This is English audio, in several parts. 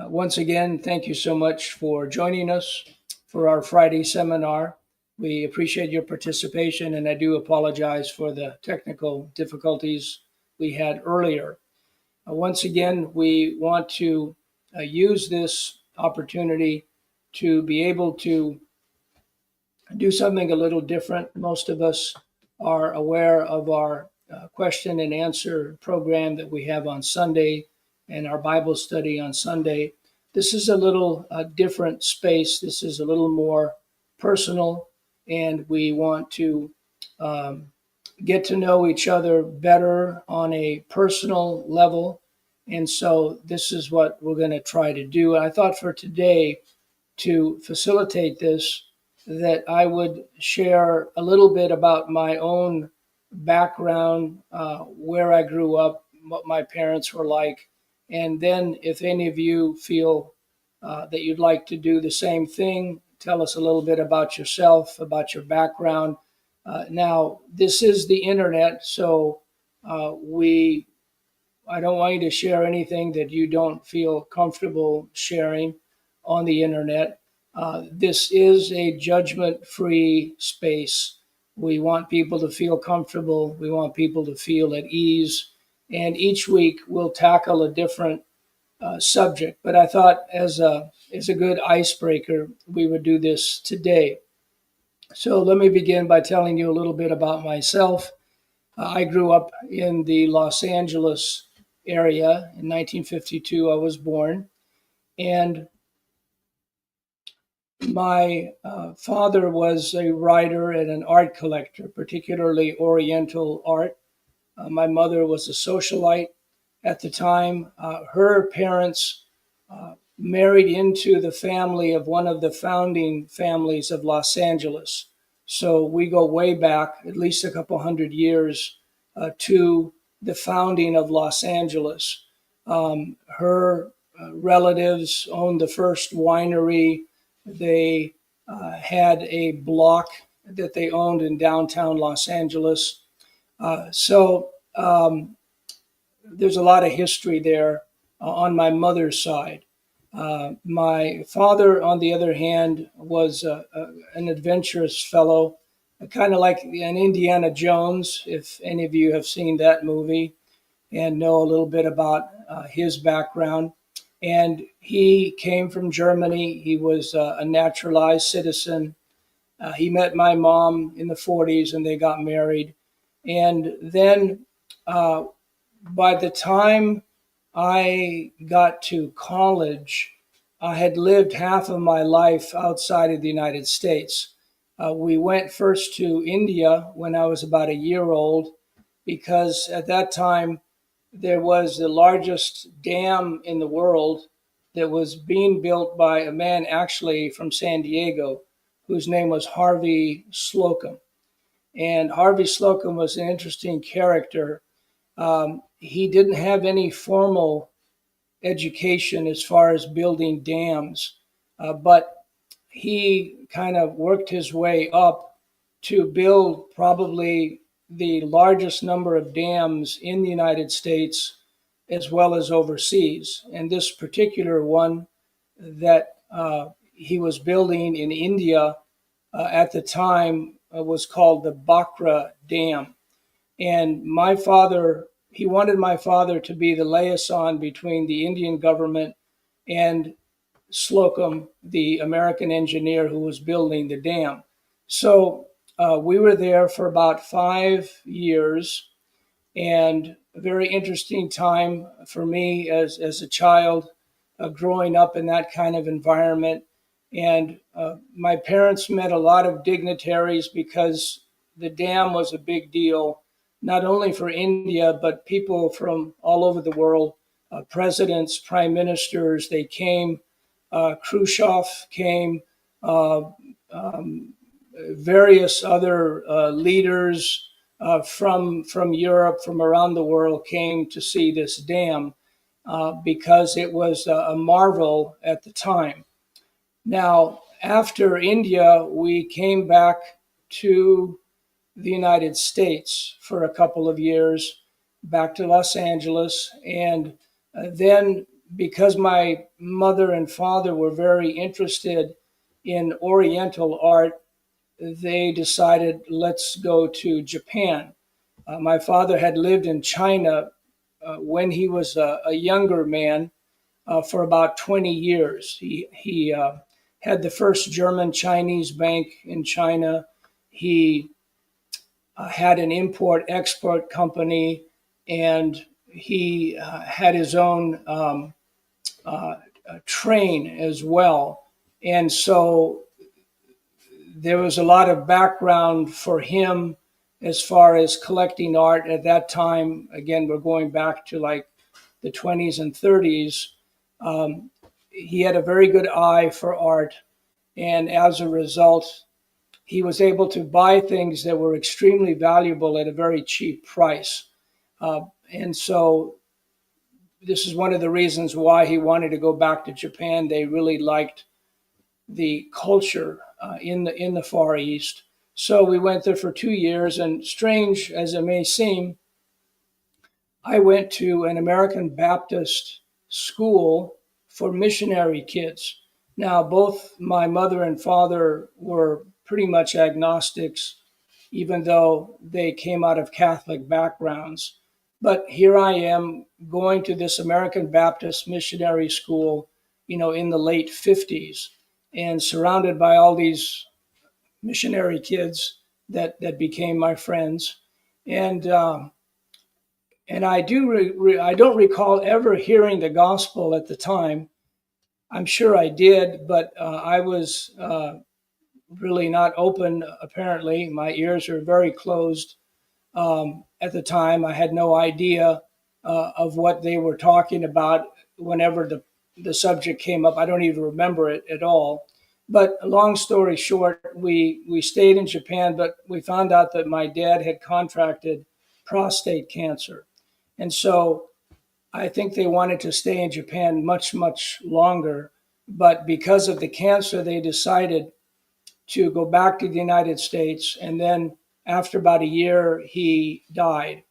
Once again, thank you so much for joining us for our Friday seminar. We appreciate your participation, and I do apologize for the technical difficulties we had earlier. Once again, we want to use this opportunity to be able to do something a little different. Most of us are aware of our question and answer program that we have on Sunday and our Bible study on Sunday. This is a little different space. This is a little more personal, and we want to get to know each other better on a personal level. And so this is what we're going to try to do. And I thought for today, to facilitate this, that I would share a little bit about my own background, where I grew up, what my parents were like. And then if any of you feel that you'd like to do the same thing, tell us a little bit about yourself, about your background. Now, this is the internet, so I don't want you to share anything that you don't feel comfortable sharing on the internet. This is a judgment-free space. We want people to feel comfortable. We want people to feel at ease. And each week we'll tackle a different subject. But I thought as a good icebreaker, we would do this today. So let me begin by telling you a little bit about myself. I grew up in the Los Angeles area. In 1952, I was born. And my father was a writer and an art collector, particularly Oriental art. My mother was a socialite at the time. Her parents married into the family of one of the founding families of Los Angeles. So we go way back, at least a couple hundred years, to the founding of Los Angeles. Her relatives owned the first winery. They had a block that they owned in downtown Los Angeles. So there's a lot of history there on my mother's side. My father, on the other hand, was an adventurous fellow, kind of like an Indiana Jones, if any of you have seen that movie and know a little bit about his background. And he came from Germany. He was a naturalized citizen. He met my mom in the 40s and they got married. And then by the time I got to college, I had lived half of my life outside of the United States. We went first to India when I was about a year old, because at that time there was the largest dam in the world that was being built by a man actually from San Diego, whose name was Harvey Slocum. And Harvey Slocum was an interesting character. He didn't have any formal education as far as building dams, but he kind of worked his way up to build probably the largest number of dams in the United States as well as overseas. And this particular one that he was building in India at the time was called the Bakra Dam. And my father, he wanted my father to be the liaison between the Indian government and Slocum, the American engineer who was building the dam. So we were there for about 5 years, and a very interesting time for me as a child, growing up in that kind of environment. And my parents met a lot of dignitaries because the dam was a big deal, not only for India, but people from all over the world, presidents, prime ministers, they came. Khrushchev came, various other leaders from Europe, from around the world came to see this dam because it was a marvel at the time. Now, after India, we came back to the United States for a couple of years, back to Los Angeles, and then because my mother and father were very interested in Oriental art, they decided, let's go to Japan. My father had lived in China when he was a younger man for about 20 years. He had the first German Chinese bank in China. He had an import export company, and he had his own train as well. And so there was a lot of background for him as far as collecting art at that time. Again, we're going back to like the 20s and 30s. He had a very good eye for art. And as a result, he was able to buy things that were extremely valuable at a very cheap price. And so this is one of the reasons why he wanted to go back to Japan. They really liked the culture in the Far East. So we went there for 2 years, and strange as it may seem, I went to an American Baptist school for missionary kids. Now, both my mother and father were pretty much agnostics, even though they came out of Catholic backgrounds. But here I am going to this American Baptist missionary school, in the late 50s, and surrounded by all these missionary kids that became my friends. And I don't recall ever hearing the gospel at the time. I'm sure I did, but I was really not open. Apparently, my ears were very closed at the time. I had no idea of what they were talking about whenever the subject came up. I don't even remember it at all. But long story short, we stayed in Japan, but we found out that my dad had contracted prostate cancer. And so I think they wanted to stay in Japan much, much longer. But because of the cancer, they decided to go back to the United States. And then after about a year, he died.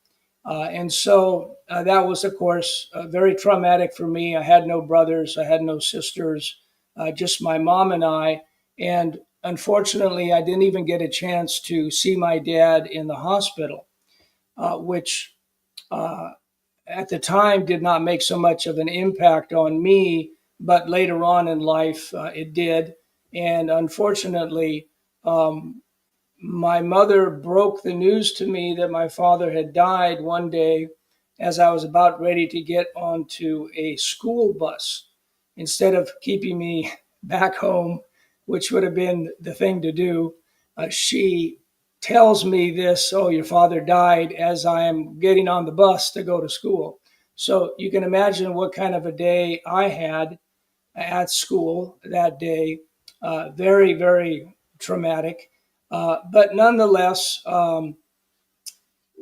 And so that was, of course, very traumatic for me. I had no brothers, I had no sisters, just my mom and I. And unfortunately, I didn't even get a chance to see my dad in the hospital, which at the time did not make so much of an impact on me, but later on in life it did. And unfortunately, my mother broke the news to me that my father had died one day as I was about ready to get onto a school bus. Instead of keeping me back home, which would have been the thing to do, she tells me this, oh, your father died, as I am getting on the bus to go to school. So you can imagine what kind of a day I had at school that day. Very, very traumatic. But nonetheless,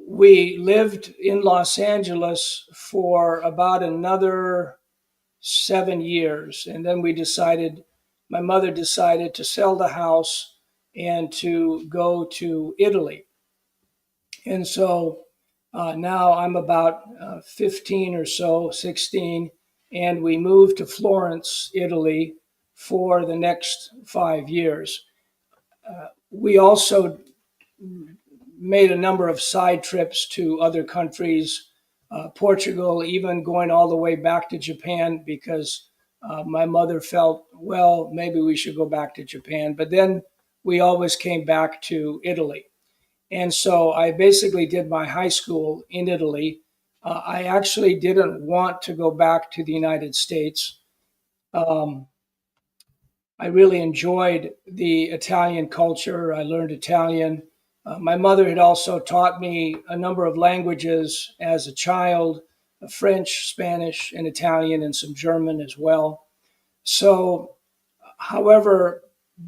we lived in Los Angeles for about another 7 years. And then my mother decided to sell the house and to go to Italy. And so now I'm about 15 or so, 16, and we moved to Florence, Italy for the next 5 years. We also made a number of side trips to other countries, Portugal, even going all the way back to Japan, because my mother felt, well, maybe we should go back to Japan. But then we always came back to Italy. And so I basically did my high school in Italy. I actually didn't want to go back to the United States. I really enjoyed the Italian culture. I learned Italian. My mother had also taught me a number of languages as a child, French, Spanish, and Italian, and some German as well. So, however,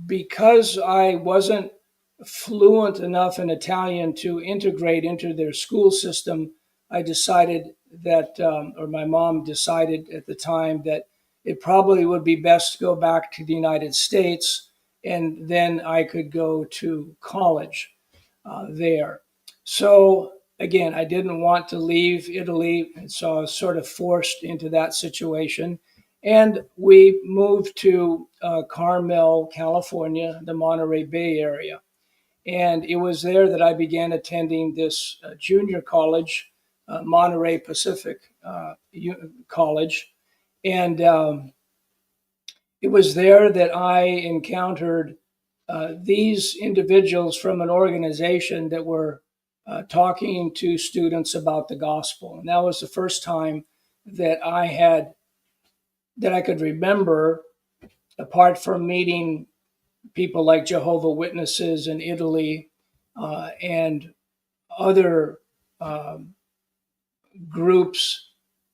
because I wasn't fluent enough in Italian to integrate into their school system, I decided that, or my mom decided at the time, that it probably would be best to go back to the United States, and then I could go to college there. So again, I didn't want to leave Italy, and so I was sort of forced into that situation. And we moved to Carmel, California, the Monterey Bay area. And it was there that I began attending this junior college, Monterey Pacific College. And it was there that I encountered these individuals from an organization that were talking to students about the gospel. And that was the first time that I could remember, apart from meeting people like Jehovah Witnesses in Italy and other groups,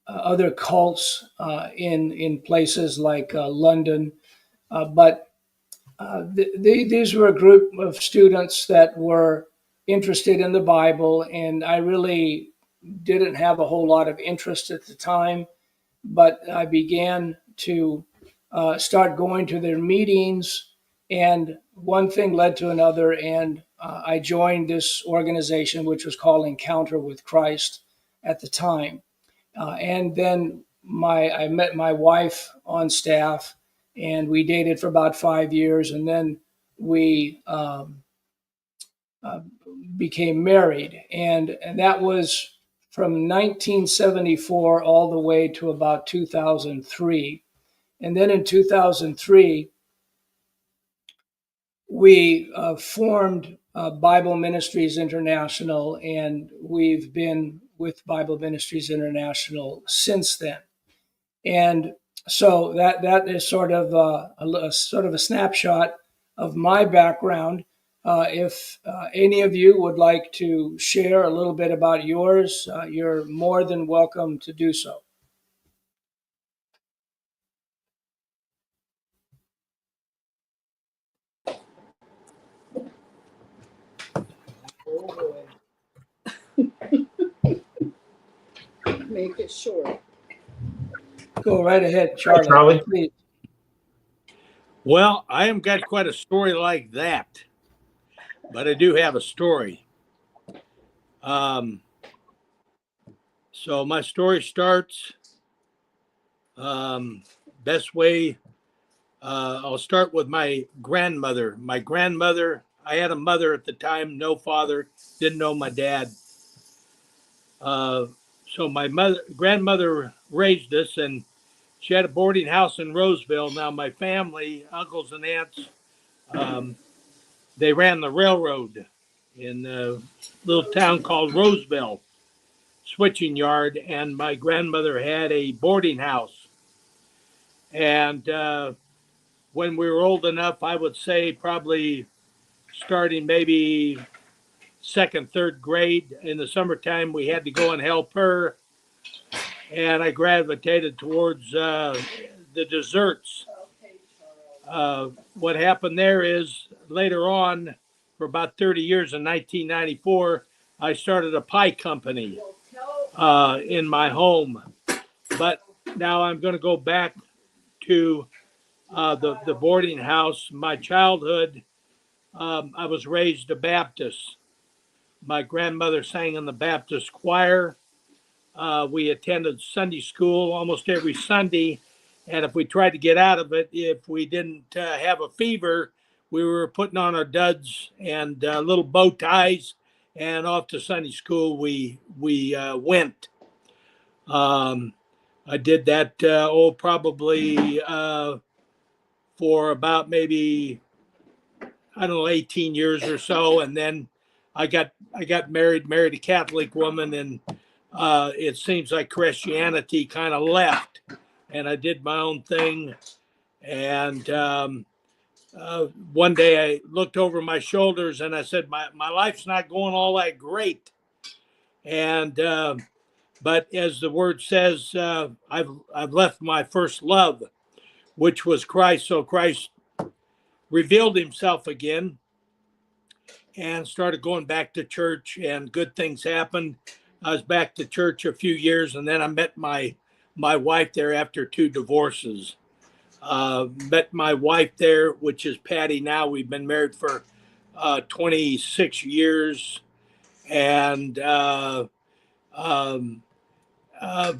other cults in places like London, but these were a group of students that were interested in the Bible, and I really didn't have a whole lot of interest at the time, but I began to start going to their meetings, and one thing led to another, and I joined this organization, which was called Encounter with Christ at the time. And then I met my wife on staff, and we dated for about 5 years, and then we uh, became married, and that was from 1974 all the way to about 2003. And then in 2003, we formed Bible Ministries International, and we've been with Bible Ministries International since then. And so that is sort of a snapshot of my background. If any of you would like to share a little bit about yours, you're more than welcome to do so. Make it short. Go right ahead, Charlie. Charlie. Please. Well, I haven't got quite a story like that, but I do have a story. So my story starts best way. I'll start with my grandmother. My grandmother, I had a mother at the time, no father, didn't know my dad. So my grandmother raised us, and she had a boarding house in Roseville. Now my family, uncles and aunts, they ran the railroad in a little town called Roseville, switching yard, and my grandmother had a boarding house. And when we were old enough, I would say probably starting maybe second, third grade in the summertime, we had to go and help her. And I gravitated towards the desserts. What happened there is later on, for about 30 years in 1994, I started a pie company in my home. But now I'm going to go back to the boarding house. My childhood, I was raised a Baptist. My grandmother sang in the Baptist choir. We attended Sunday school almost every Sunday. And if we tried to get out of it, if we didn't have a fever, we were putting on our duds and little bow ties, and off to Sunday school we went. I did that probably for about maybe, I don't know, 18 years or so, and then I got married a Catholic woman, and it seems like Christianity kind of left, and I did my own thing. And one day I looked over my shoulders and I said, my life's not going all that great. And but as the word says, I've left my first love, which was Christ. So Christ revealed himself again and started going back to church, and good things happened. I was back to church a few years, and then I met my wife there after 2 divorces. Met my wife there, which is Patty now. We've been married for 26 years, and um, uh,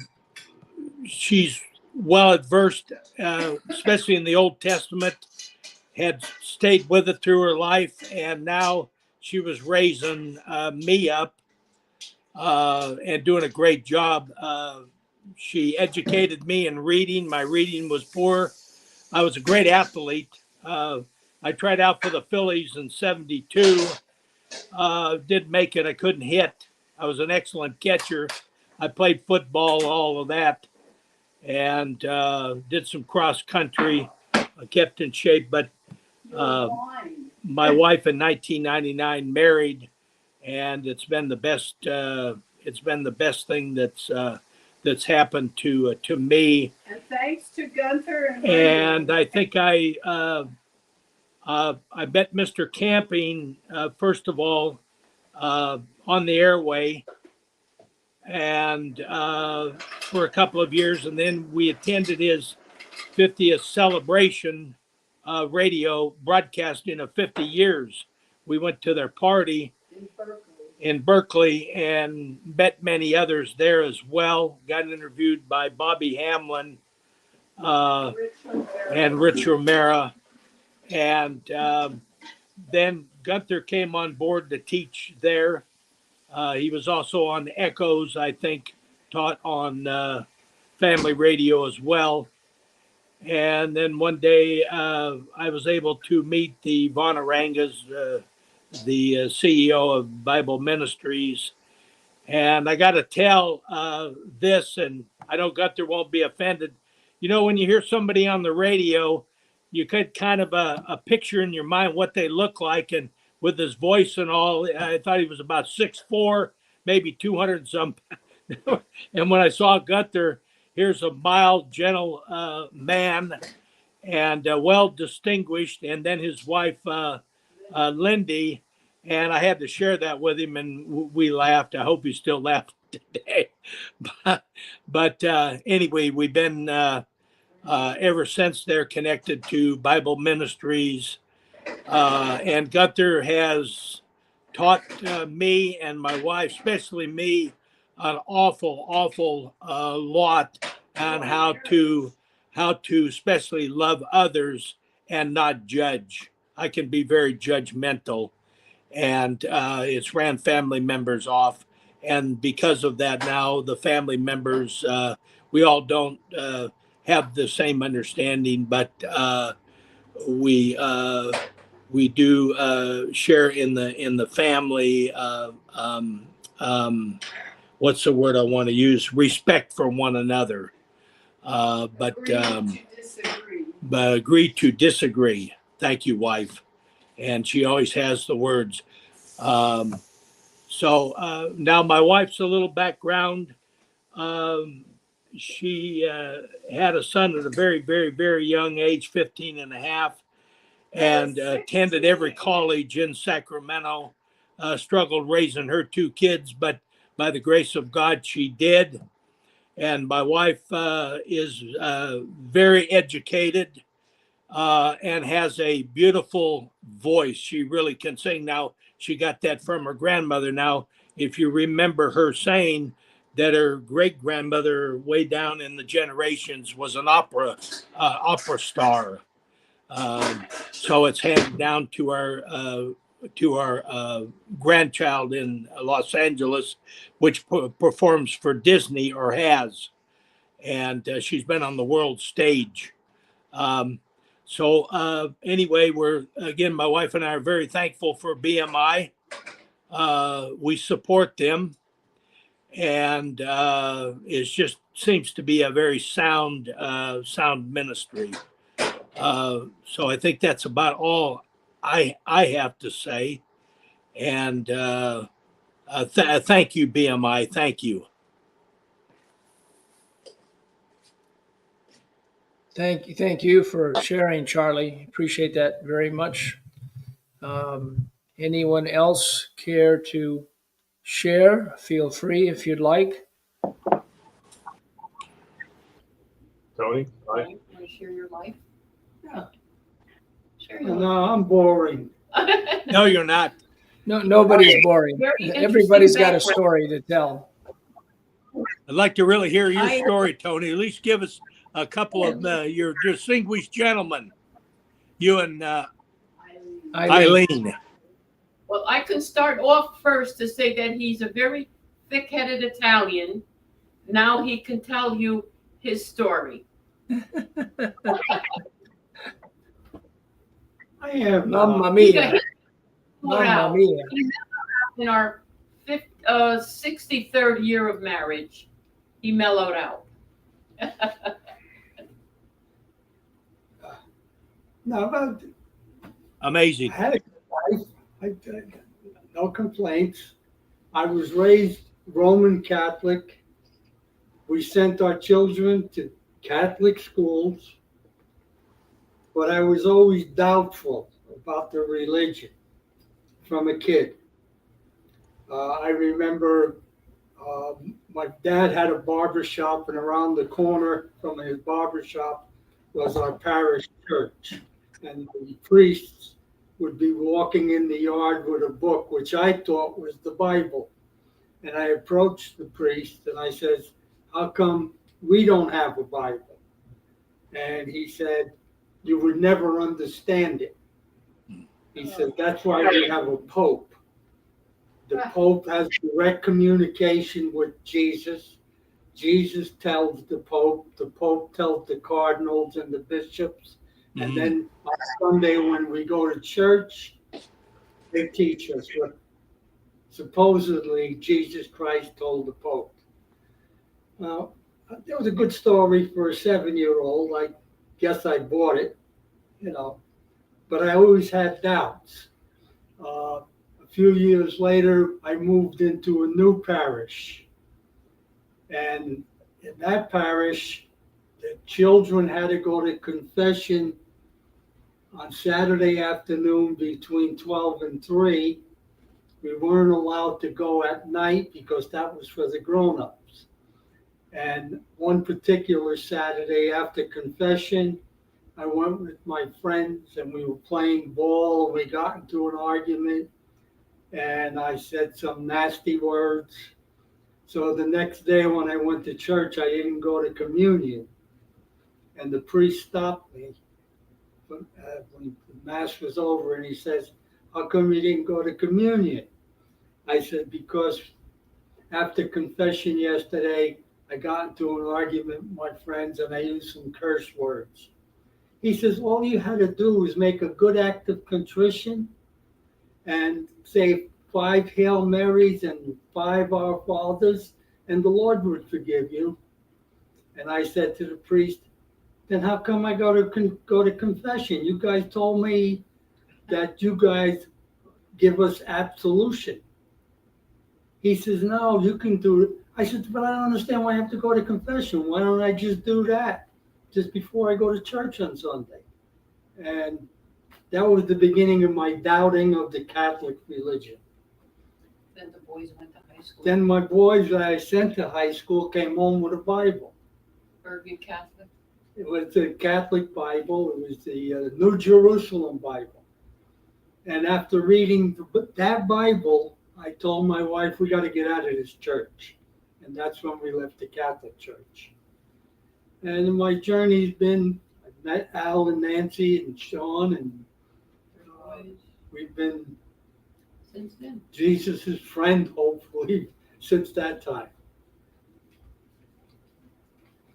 she's well adversed, especially in the Old Testament. Had stayed with it through her life, and now she was raising me up and doing a great job. She educated me in reading. My reading was poor. I was a great athlete. I tried out for the Phillies in '72. Didn't make it. I couldn't hit. I was an excellent catcher. I played football, all of that, and did some cross country. I kept in shape, but my wife in 1999 married, and it's been the best. It's been the best thing that's happened to me. And thanks to Gunther and Lindy. And I think I met Mr. Camping first of all on the airway, and for a couple of years, and then we attended his 50th celebration radio broadcasting of 50 years. We went to their party in Berkeley and met many others there as well. Got interviewed by Bobby Hamlin and Rich Romero. And then Gunther came on board to teach there. He was also on Echoes, I think, taught on family radio as well. And then one day I was able to meet the Von Harringas, the CEO of Bible Ministries. And I got to tell this, and I know Gunther won't be offended. You know, when you hear somebody on the radio, you could kind of a picture in your mind what they look like. And with his voice and all, I thought he was about 6'4", maybe 200 some. And when I saw Gunther, here's a mild, gentle man and well distinguished. And then his wife, Lindy. And I had to share that with him, and we laughed. I hope he still laughs today. But anyway, we've been ever since they're connected to Bible Ministries. And Gunther has taught me and my wife, especially me, an awful lot on how to especially love others and not judge. I can be very judgmental, and it's ran family members off. And because of that, now the family members, we all don't have the same understanding, but we do share in the family. What's the word I want to use? Respect for one another. But agree to disagree. Thank you, wife. And she always has the words. So now my wife's a little background. She had a son at a very young age, 15 and a half, and attended every college in Sacramento. Struggled raising her two kids, but by the grace of God, she did. And my wife is very educated and has a beautiful voice. She really can sing. Now, she got that from her grandmother. Now, if you remember her saying that her great grandmother, way down in the generations, was an opera star. So it's handed down to our grandchild in Los Angeles, which performs for Disney or has, and she's been on the world stage. So anyway, my wife and I are very thankful for BMI. We support them, and it just seems to be a very sound ministry. So I think that's about all I have to say. And thank you, BMI. Thank you. Thank you for sharing, Charlie. Appreciate that very much. Anyone else care to share? Feel free if you'd like. Tony? Want to share your life? Yeah. Share your life. No, I'm boring. No, you're not. No, nobody's boring. Very interesting Everybody's got a background. story to tell. I'd like to really hear your I- story, Tony. At least give us a couple of your distinguished gentlemen, you and Eileen. Well, I can start off first to say that he's a very thick-headed Italian. Now he can tell you his story. I have, Mamma He mia. got Mamma out mia. in our 63rd year of marriage. He mellowed out. no, but Amazing. I had a good life. No complaints. I was raised Roman Catholic. We sent our children to Catholic schools, but I was always doubtful about the religion from a kid. I remember my dad had a barber shop, and around the corner from his barber shop was our parish church. And the priests would be walking in the yard with a book, which I thought was the Bible. And I approached the priest and I says, how come we don't have a Bible? And he said, you would never understand it. He said, that's why we have a pope. The Pope has direct communication with Jesus. Jesus tells the Pope tells the cardinals and the bishops. And then on Sunday when we go to church, they teach us what supposedly Jesus Christ told the Pope. Now, that was a good story for a 7-year-old. I guess I bought it, but I always had doubts. A few years later, I moved into a new parish. And in that parish, the children had to go to confession on Saturday afternoon between 12 and 3. We weren't allowed to go at night because that was for the grown-ups. And one particular Saturday after confession, I went with my friends and we were playing ball. We got into an argument and I said some nasty words. So the next day when I went to church, I didn't go to communion. And the priest stopped me when the Mass was over and he says, how come you didn't go to communion? I said, because after confession yesterday, I got into an argument with my friends and I used some curse words. He says, all you had to do was make a good act of contrition and say 5 Hail Marys and 5 Our Fathers, and the Lord would forgive you. And I said to the priest, then how come I go to confession? You guys told me that you guys give us absolution. He says, no, you can do it. I said, but I don't understand why I have to go to confession. Why don't I just do that just before I go to church on Sunday? And that was the beginning of my doubting of the Catholic religion. Then the boys went to high school. Then my boys that I sent to high school came home with a Bible. Bergen Catholic. It was the Catholic Bible. It was the New Jerusalem Bible. And after reading that Bible, I told my wife, we got to get out of this church. And that's when we left the Catholic Church. And my journey's been, I met Al and Nancy and Sean, and we've been Since then. Jesus' friend, hopefully, since that time.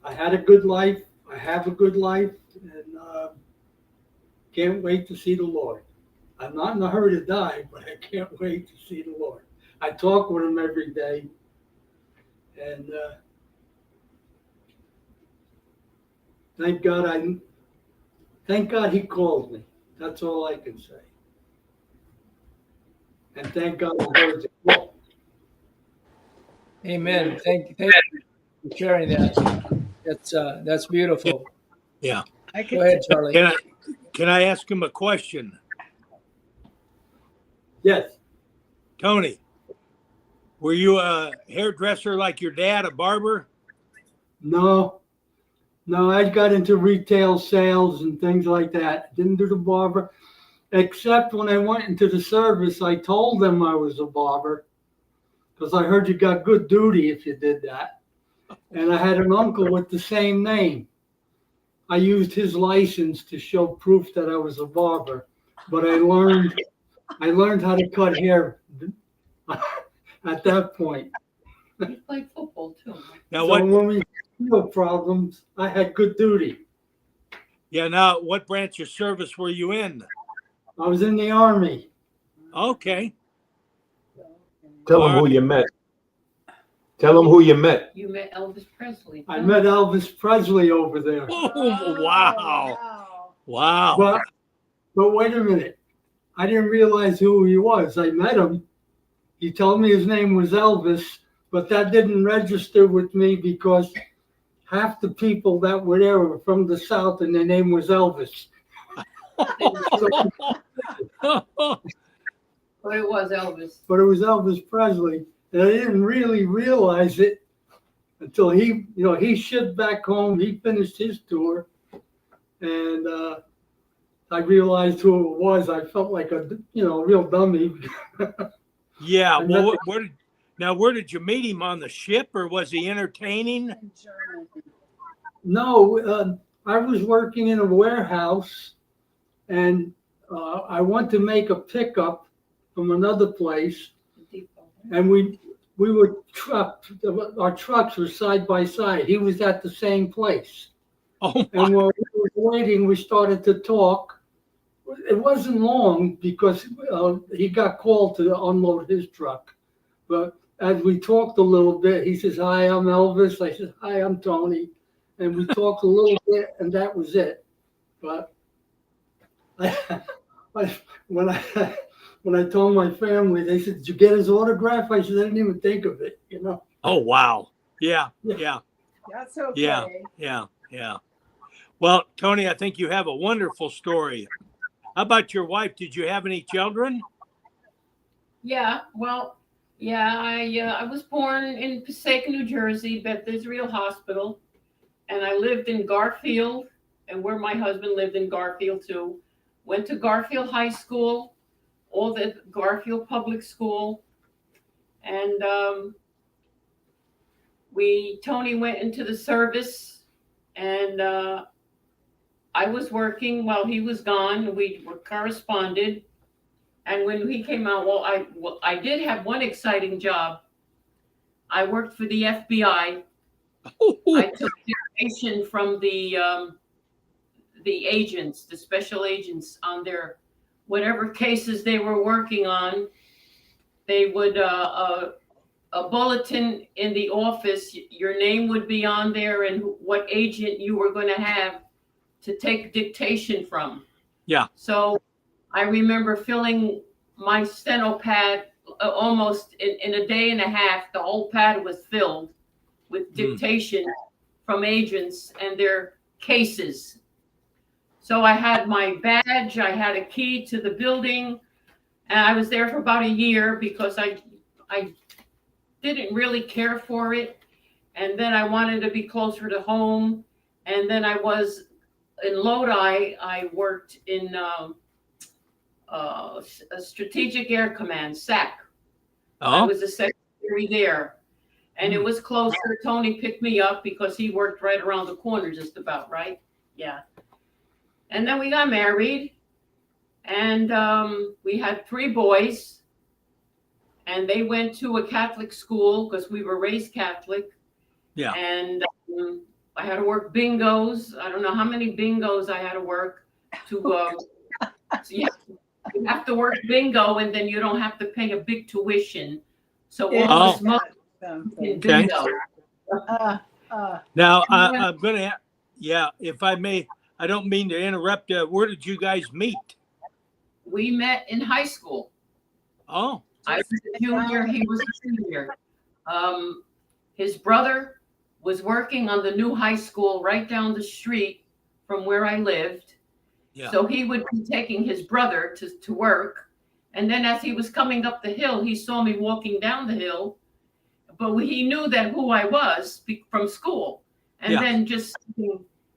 I had a good life. I have a good life, and can't wait to see the Lord. I'm not in a hurry to die, but I can't wait to see the Lord. I talk with him every day, and thank God he called me. That's all I can say. And thank God I heard the call. Amen. Thank you for sharing that. That's beautiful. Yeah. Go ahead, Charlie. Can I ask him a question? Yes. Tony, were you a hairdresser like your dad, a barber? No, I got into retail sales and things like that. Didn't do the barber. except when I went into the service, I told them I was a barber because I heard you got good duty if you did that. And I had an uncle with the same name. I used his license to show proof that I was a barber, but I learned how to cut hair at that point. You played football too. Now So when we had no problems, I had good duty. Now what branch of service were you in? I was in the Army. Okay. Tell them All who right. you met. Tell them who you met. You met Elvis Presley. I met Elvis Presley over there. Oh, wow. Wow. But wait a minute. I didn't realize who he was. I met him. He told me his name was Elvis, but that didn't register with me because half the people that were there were from the South and their name was Elvis. But it was Elvis. But it was Elvis Presley. And I didn't really realize it until he shipped back home. He finished his tour. And I realized who it was. I felt like a real dummy. Yeah. Well, where did you meet him, on the ship, or was he entertaining? No, I was working in a warehouse, and I went to make a pickup from another place, and we were trucked. Our trucks were side by side. He was at the same place, Oh, and while we were waiting, we started to talk. It wasn't long because he got called to unload his truck, but as we talked a little bit, he says, "Hi, I'm Elvis." I said, "Hi, I'm Tony." And we talked a little bit, and that was it. But when I told my family, they said, "Did you get his autograph?" I said, "I didn't even think of it." Oh, wow. Yeah. That's okay. Yeah. Well, Tony, I think you have a wonderful story. How about your wife? Did you have any children? Yeah, well, I was born in Passaic, New Jersey, Beth Israel Hospital, and I lived in Garfield, and where my husband lived in Garfield too. Went to Garfield High School, all the Garfield Public School, and Tony went into the service, and I was working while he was gone. We were corresponded. And when he came out, I did have one exciting job. I worked for the FBI. I took dictation from the agents, the special agents, on their whatever cases they were working on. They would a bulletin in the office. Your name would be on there and what agent you were going to have to take dictation from. Yeah. So I remember filling my steno pad almost in a day and a half. The whole pad was filled with dictation from agents and their cases. So I had my badge, I had a key to the building, and I was there for about a year because I didn't really care for it. And then I wanted to be closer to home. And then I was in Lodi. I worked in a Strategic Air Command, SAC. I was a secretary there. And it was closer. Tony picked me up because he worked right around the corner, just about, right? Yeah. And then we got married, and we had 3 boys, and they went to a Catholic school because we were raised Catholic. Yeah. And I had to work bingos. I don't know how many bingos I had to work to. So you have to work bingo, and then you don't have to pay a big tuition. So all this money in bingo. Now, I'm going to, if I may, I don't mean to interrupt. Where did you guys meet? We met in high school. Oh. I was a junior, he was a senior. His brother was working on the new high school right down the street from where I lived. Yeah. So he would be taking his brother to work. And then as he was coming up the hill, he saw me walking down the hill. But he knew that who I was from school. And then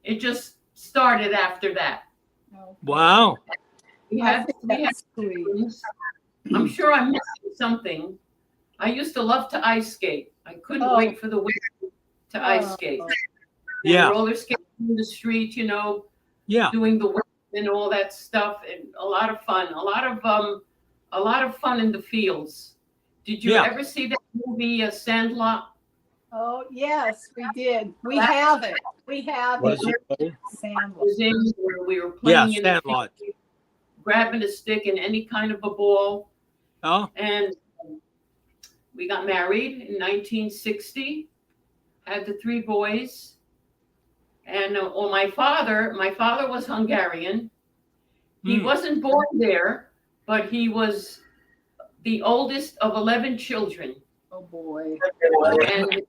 it just started after that. Wow. We I had, think we had that's sweet. I'm sure I'm missing something. I used to love to ice skate. I couldn't Oh. wait for the winter to ice skate. Yeah. And roller skating in the street, you know, Yeah. doing the work and all that stuff, and a lot of fun. A lot of fun in the fields. Did you Yeah. ever see that movie, Sandlot? Oh, yes, we did. We have it. We have Was it. it? Sandwich. Was in where we were Yeah, playing in the Sandlot. field, grabbing a stick and any kind of a ball. Oh, And we got married in 1960, had the 3 boys. And well, my father was Hungarian. He Hmm. wasn't born there, but he was the oldest of 11 children. Oh, boy. And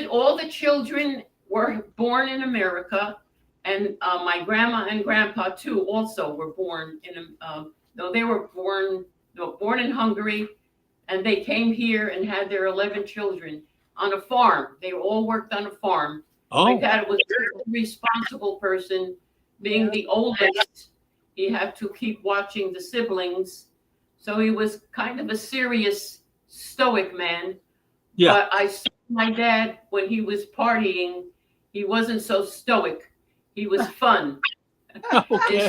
all the children were born in America. And my grandma and grandpa too also were born in, no, they were born in Hungary, and they came here and had their 11 children on a farm. They all worked on a farm. My oh, dad was a responsible person, being the oldest. He had to keep watching the siblings, so he was kind of a serious, stoic man. yeah. But I saw my dad when he was partying. He wasn't so stoic. He was fun. Okay.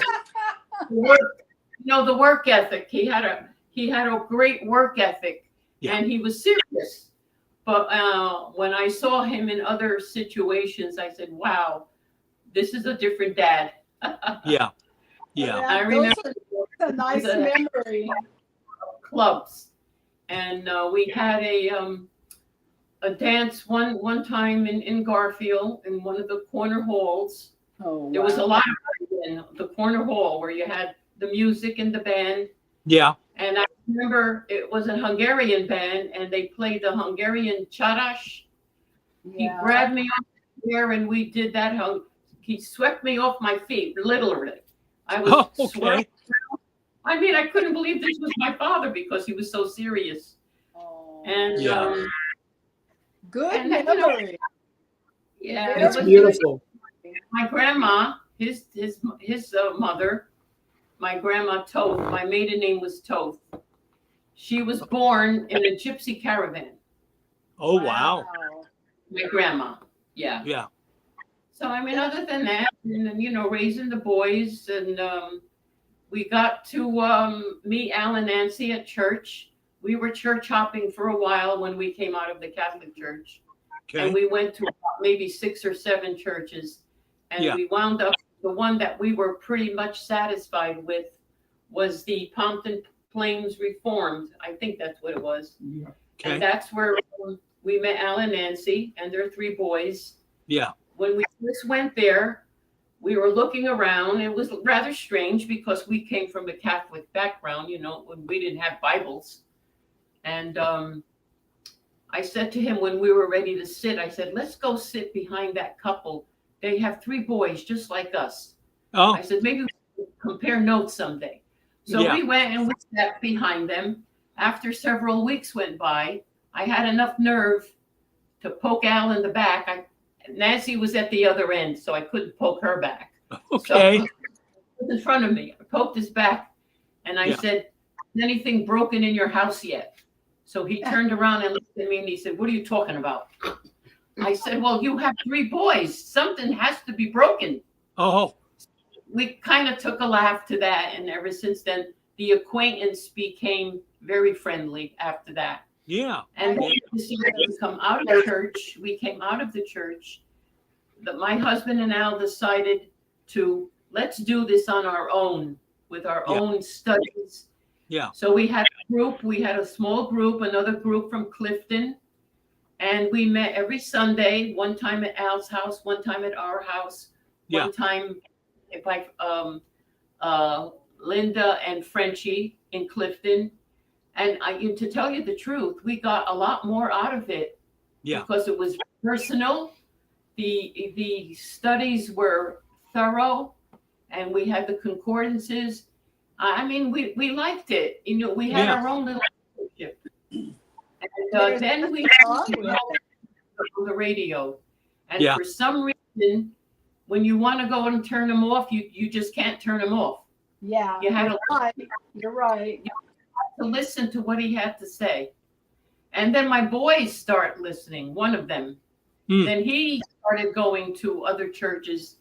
The work ethic. He had a great work ethic, Yeah. and he was serious. But when I saw him in other situations, I said, "Wow, this is a different dad." Yeah. Yeah. I remember That's a nice memory. clubs, and we had a dance one time in Garfield in one of the corner halls. Oh, There was a wow. lot in the corner hall where you had the music and the band. Yeah. And I remember it was a Hungarian band, and they played the Hungarian charash. He Yeah. grabbed me off there, and we did that. He swept me off my feet, literally. I was Oh, okay. sweating. I mean, I couldn't believe this was my father because he was so serious. Oh. And Yeah. Good and, you know, memory. yeah, Very That's it was beautiful. my grandma, his mother, my grandma Toth. My maiden name was Toth. She was born in a gypsy caravan. Oh, wow. My grandma, yeah. Yeah. So I mean, other than that, and then, raising the boys, and we got to meet Al and Nancy at church. We were church hopping for a while when we came out of the Catholic Church, and Okay. we went to maybe 6 or 7 churches, and Yeah. we wound up the one that we were pretty much satisfied with was the Pompton Plains Reformed. I think that's what it was. Okay. And that's where we met Al and Nancy and their 3 boys. Yeah. When we first went there, we were looking around. It was rather strange because we came from a Catholic background, when we didn't have Bibles. And I said to him when we were ready to sit, I said, let's go sit behind that couple. They have 3 boys just like us. Oh, I said, maybe we can compare notes someday. So Yeah. we went and we sat behind them. After several weeks went by, I had enough nerve to poke Al in the back. Nancy was at the other end, so I couldn't poke her back. okay. So, he was in front of me. I poked his back, and I Yeah. said, "Is anything broken in your house yet?" So he turned around and looked at me, and he said, "What are you talking about?" I said, "Well, you have 3 boys. Something has to be broken." Oh, We kind of took a laugh to that, and ever since then, the acquaintance became very friendly after that. yeah. And then we decided to come out of church. We came out of the church. My husband and Al decided to let's do this on our own with our Yeah. own studies. Yeah. So we had a group. We had a small group, another group from Clifton, and we met every Sunday. One time at Al's house, one time at our house, Yeah. one time Linda and Frenchie in Clifton. And to tell you the truth, we got a lot more out of it Yeah. because it was personal. The studies were thorough, and we had the concordances. I mean, we liked it. We had Yeah. our own little relationship. And then we Wrong with on the radio. And Yeah. for some reason, when you want to go and turn them off, you just can't turn them off. Yeah, You had you're right. You're right. to listen to what he had to say. And then my boys start listening, one of them. Then he started going to other churches.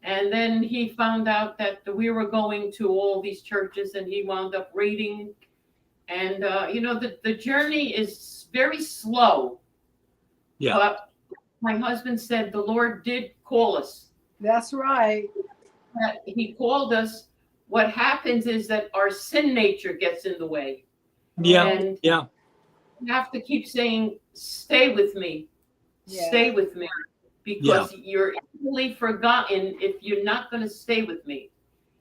And then he found out that we were going to all these churches, and he wound up reading. And, the journey is very slow. Yeah. But my husband said the Lord did call us. That's right. That he called us. What happens is that our sin nature gets in the way. Yeah. And Yeah. you have to keep saying, stay with me. Yeah. Stay with me. Because you're easily forgotten if you're not going to stay with me.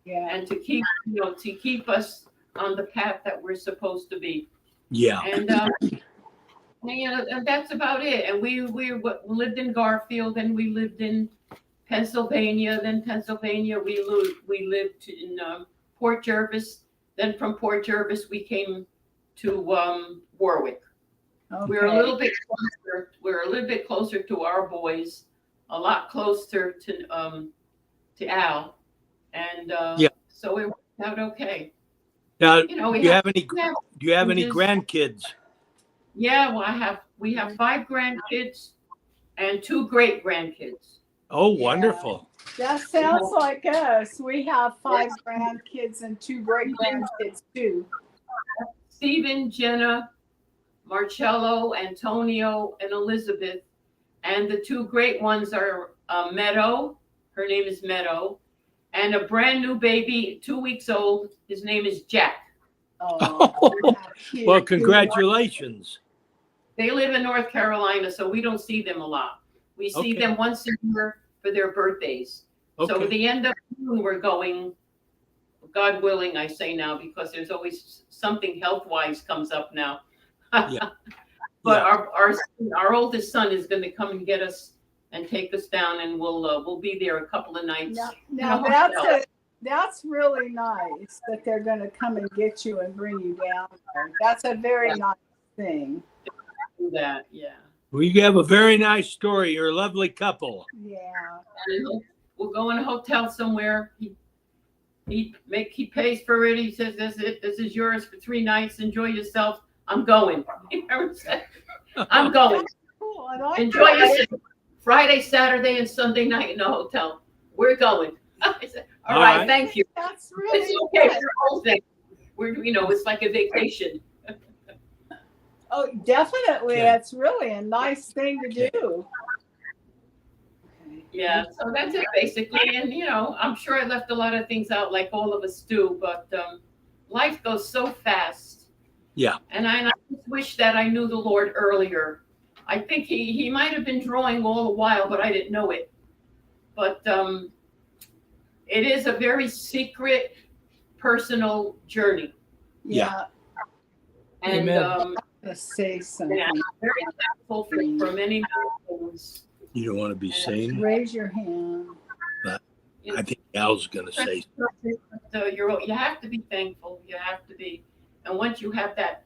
Yeah. And to keep us on the path that we're supposed to be. Yeah. And and that's about it. And we lived in Garfield, and we lived in Pennsylvania. Then Pennsylvania, we lived in Port Jervis. Then from Port Jervis, we came to Warwick. Okay. We're a little bit closer. We're a little bit closer to our boys, a lot closer to Al, and so it worked out okay. Now, We do you have any grandkids? Yeah, well, we have 5 grandkids and 2 great grandkids. Oh, wonderful. That sounds like us. We have 5 grandkids and 2 great grandkids too. Stephen, Jenna, Marcello, Antonio, and Elizabeth. And the 2 great ones are Meadow. Her name is Meadow. And a brand new baby, 2 weeks old. His name is Jack. Oh, Well, congratulations. They live in North Carolina, so we don't see them a lot. We see Okay. them once a year for their birthdays. So Okay. at the end of June, we're going, God willing, I say now, because there's always something health-wise comes up now. Yeah. But our oldest son is going to come and get us and take us down, and we'll be there a couple of nights. Now that's really nice that they're going to come and get you and bring you down there. That's a very nice thing. Do that, yeah. Well, you have a very nice story. You're a lovely couple. Yeah. And we'll go in a hotel somewhere. He pays for it. He says, "This is yours for 3 nights. Enjoy yourself. I'm going." You never said, "I'm going." Cool. I like Enjoy that. yourself. Friday, Saturday, and Sunday night in the hotel. We're going. I said, all right, thank you. That's really It's okay good. for all things. It's like a vacation. Oh, definitely. Yeah. It's really a nice thing to do. Yeah, so that's it basically. And I'm sure I left a lot of things out, like all of us do. But life goes so fast. Yeah. And I just wish that I knew the Lord earlier. I think he might have been drawing all the while, but I didn't know it. But it is a very secret, personal journey. Yeah. And Amen. To say something. I'm very thankful for many things. You don't want to be seen. Raise your hand. I think Al's going to say. You have to be thankful. You have to be. And once you have that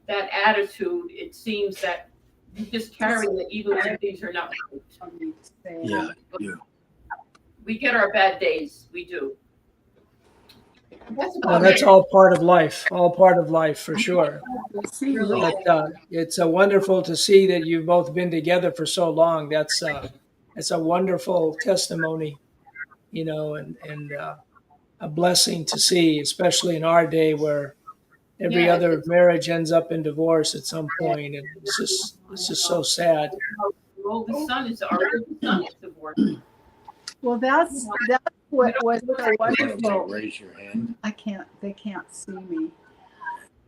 attitude, it seems that you just carry it even when things are not right. Yeah. You. We get our bad days. We do. That's Well, about that's it. all part of life, for sure. Really. But it's wonderful to see that you've both been together for so long. That's a wonderful testimony, and a blessing to see, especially in our day where every other marriage ends up in divorce at some point, and it's just so sad. Our oldest son is divorced. Well, that's what was so wonderful. Raise your hand. They can't see me.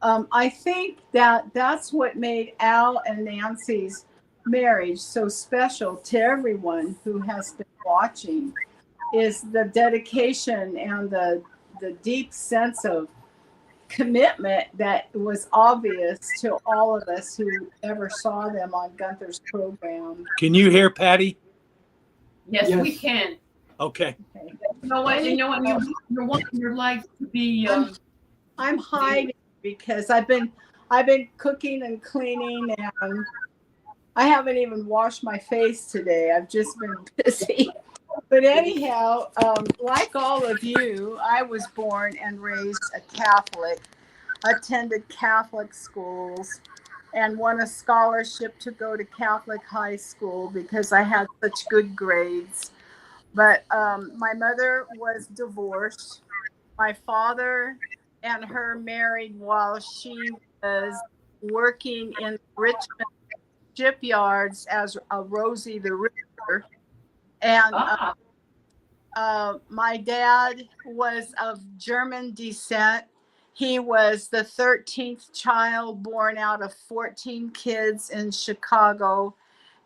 I think that's what made Al and Nancy's marriage so special to everyone who has been watching, is the dedication and the deep sense of commitment that was obvious to all of us who ever saw them on Gunther's program. Can you hear Patty? Yes, we can. Okay. Okay. You know what? You want your life to be. I'm hiding because I've been cooking and cleaning, and I haven't even washed my face today. I've just been busy. But anyhow, like all of you, I was born and raised a Catholic, attended Catholic schools, and won a scholarship to go to Catholic high school because I had such good grades. But my mother was divorced. My father and her married while she was working in Richmond shipyards as a Rosie the Riveter. And Ah, my dad was of German descent. He was the 13th child born out of 14 kids in Chicago,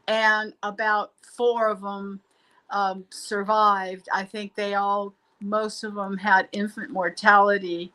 and about 4 of them survived. I think most of them had infant mortality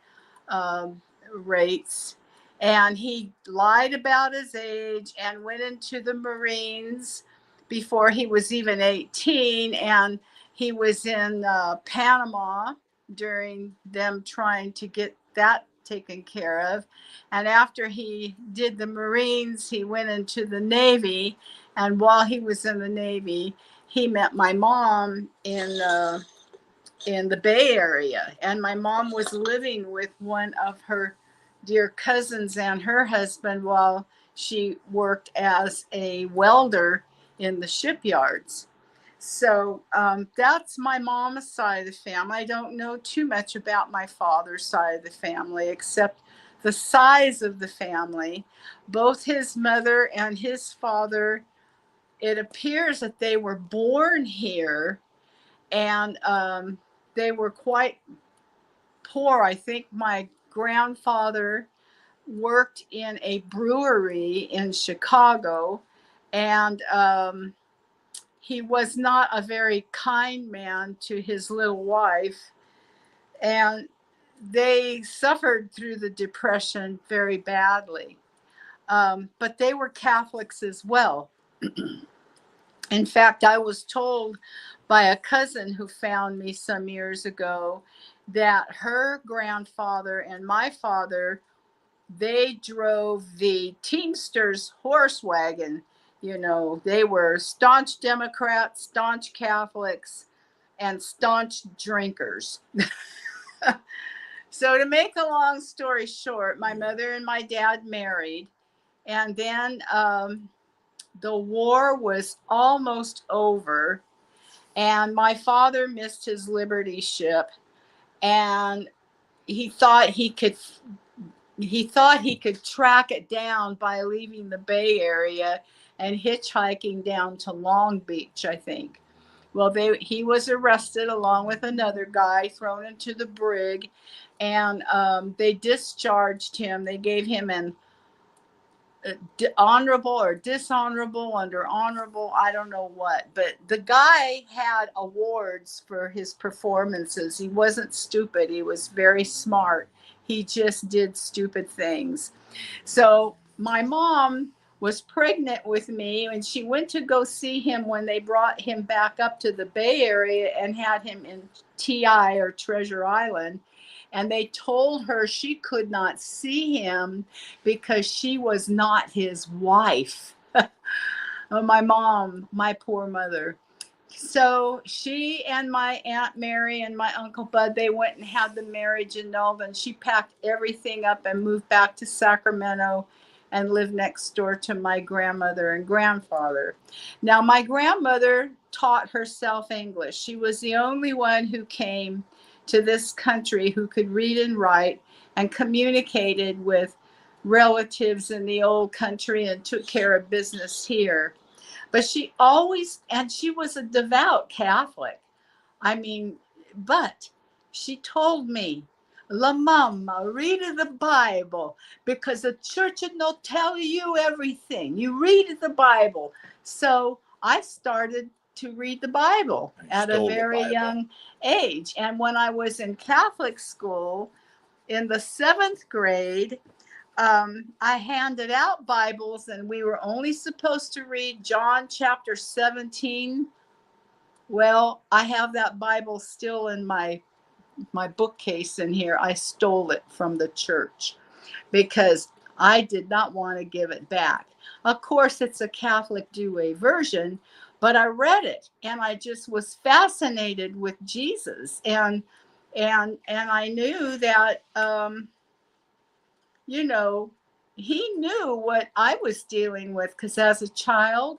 um, rates. And he lied about his age and went into the Marines before he was even 18. And he was in Panama during them trying to get that taken care of. And after he did the Marines, he went into the Navy. And while he was in the Navy, he met my mom in the Bay Area. And my mom was living with one of her dear cousins and her husband while she worked as a welder in the shipyards. So that's my mom's side of the family. I don't know too much about my father's side of the family, except the size of the family. Both his mother and his father, it appears that they were born here, and they were quite poor. I think my grandfather worked in a brewery in Chicago, and he was not a very kind man to his little wife. And they suffered through the Depression very badly. But they were Catholics as well. In fact, I was told by a cousin who found me some years ago that her grandfather and my father, they drove the Teamsters horse wagon. You know, they were staunch Democrats, staunch Catholics, and staunch drinkers. So to make a long story short, my mother and my dad married, and then the war was almost over, and my father missed his Liberty ship, and he thought he could track it down by leaving the Bay Area and hitchhiking down to Long Beach, I think. Well, he was arrested along with another guy, thrown into the brig, and they discharged him. They gave him an honorable or dishonorable under honorable, I don't know what, but the guy had awards for his performances. He wasn't stupid. He was very smart. He just did stupid things. So my mom was pregnant with me, and she went to go see him when they brought him back up to the Bay Area and had him in TI, or Treasure Island. And they told her she could not see him because she was not his wife. My mom, my poor mother. So she and my Aunt Mary and my Uncle Bud, they went and had the marriage annulled, and she packed everything up and moved back to Sacramento and lived next door to my grandmother and grandfather. Now, my grandmother taught herself English. She was the only one who came to this country who could read and write and communicated with relatives in the old country and took care of business here. But she was a devout Catholic. I mean, but she told me, La Mama, read the Bible, because the church will not tell you everything. You read the Bible. So I started to read the Bible at a very young age. And when I was in Catholic school in the 7th grade, I handed out Bibles, and we were only supposed to read John chapter 17. Well, I have that Bible still in my bookcase in here. I stole it from the church because I did not want to give it back. Of course, it's a Catholic Douay version, but I read it and I just was fascinated with Jesus. And I knew that, you know, he knew what I was dealing with, because as a child,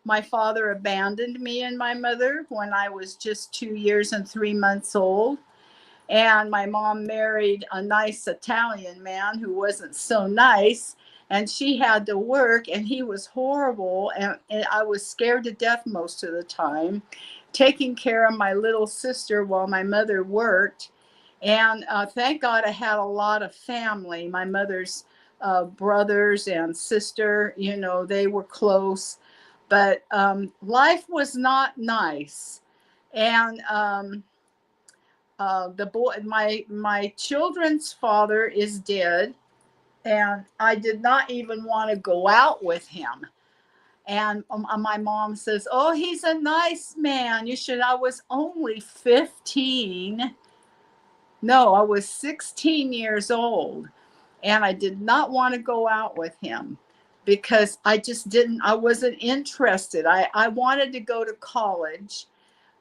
my father abandoned me and my mother when I was just 2 years and 3 months old. And my mom married a nice Italian man who wasn't so nice. And she had to work, and he was horrible. And I was scared to death most of the time, taking care of my little sister while my mother worked. And thank God I had a lot of family. My mother's brothers and sister, you know, they were close. But life was not nice. And the boy, my children's father is dead, and I did not even want to go out with him. And my mom says, "Oh, he's a nice man. You should." I was only 15. No, I was 16 years old, and I did not want to go out with him because I wasn't interested. I wanted to go to college,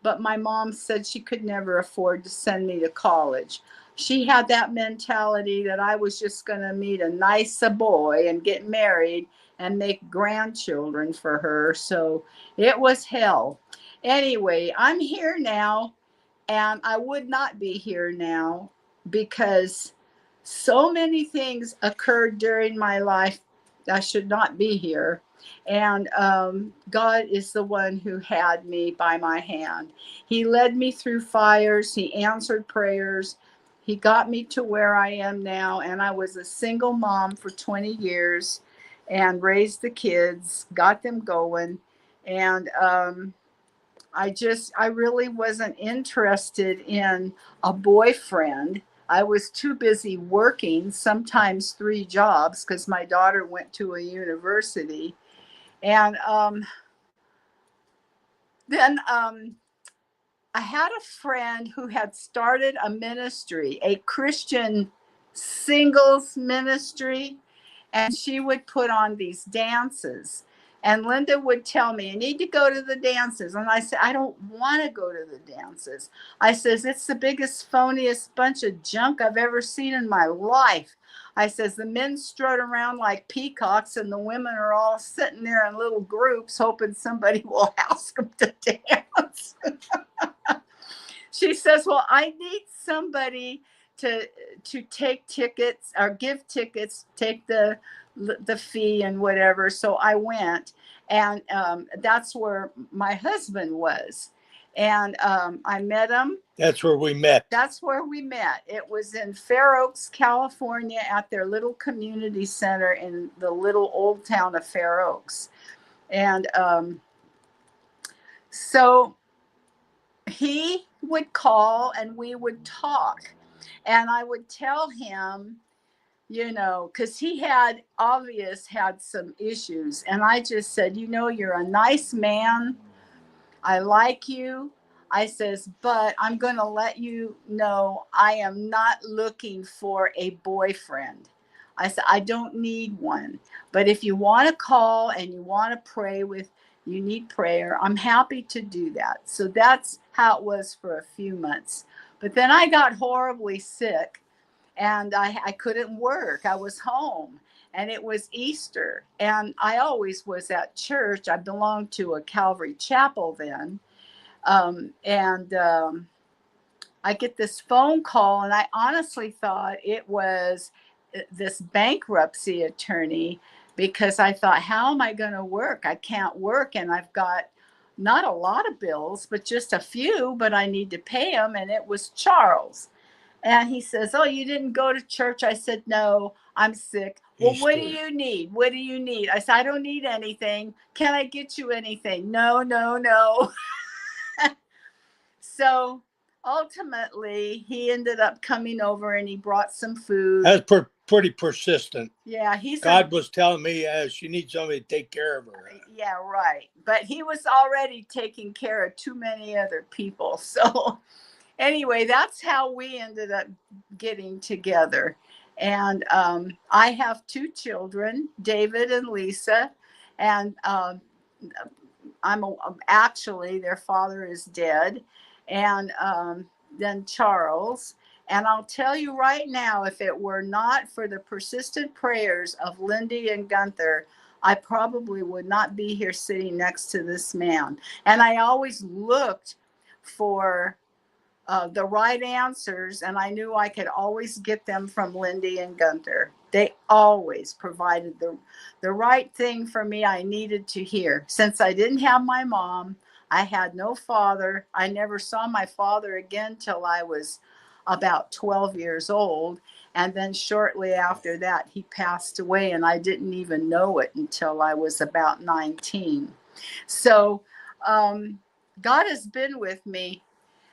but my mom said she could never afford to send me to college. She had that mentality that I was just going to meet a nice boy and get married and make grandchildren for her. So it was hell. Anyway, I'm here now, and I would not be here now because so many things occurred during my life. I should not be here. And God is the one who had me by my hand. He led me through fires. He answered prayers. He got me to where I am now. And I was a single mom for 20 years and raised the kids, got them going. And I really wasn't interested in a boyfriend. I was too busy working, sometimes 3 jobs, because my daughter went to a university. And then I had a friend who had started a ministry, a Christian singles ministry, and she would put on these dances. And Linda would tell me, "You need to go to the dances." And I said, "I don't want to go to the dances." I says, "It's the biggest, phoniest bunch of junk I've ever seen in my life." I says, "The men strut around like peacocks, and the women are all sitting there in little groups hoping somebody will ask them to dance." She says, "Well, I need somebody to take tickets or give tickets, take the fee and whatever." So I went, and that's where my husband was. And I met him. That's where we met. That's where we met. It was in Fair Oaks, California, at their little community center in the little old town of Fair Oaks. And so he would call and we would talk. And I would tell him, you know, because he had some issues. And I just said, "You know, you're a nice man. I like you." I says, "But I'm going to let you know I am not looking for a boyfriend." I said, "I don't need one. But if you want to call and you want to pray you need prayer, I'm happy to do that." So that's how it was for a few months. But then I got horribly sick, and I couldn't work. I was home, and it was Easter, and I always was at church. I belonged to a Calvary chapel then. I get this phone call, and I honestly thought it was this bankruptcy attorney, because I thought, how am I going to work? I can't work, and I've got not a lot of bills, but just a few, but I need to pay them. And it was Charles. And he says, "Oh, you didn't go to church?" I said, "No, I'm sick." "Well, what do you need? What do you need?" I said, "I don't need anything. Can I get you anything?" "No, no, no." So ultimately, he ended up coming over, and he brought some food. That's pretty persistent. Yeah, God was telling me she needs somebody to take care of her. Yeah, right. But he was already taking care of too many other people. So anyway, that's how we ended up getting together. And I have 2 children, David and Lisa. And actually, their father is dead, and then Charles. And I'll tell you right now, if it were not for the persistent prayers of Lindy and Gunther, I probably would not be here sitting next to this man. And I always looked for the right answers, and I knew I could always get them from Lindy and Gunther. They always provided the right thing for me I needed to hear. Since I didn't have my mom, I had no father. I never saw my father again till I was about 12 years old. And then shortly after that, he passed away, and I didn't even know it until I was about 19. So God has been with me,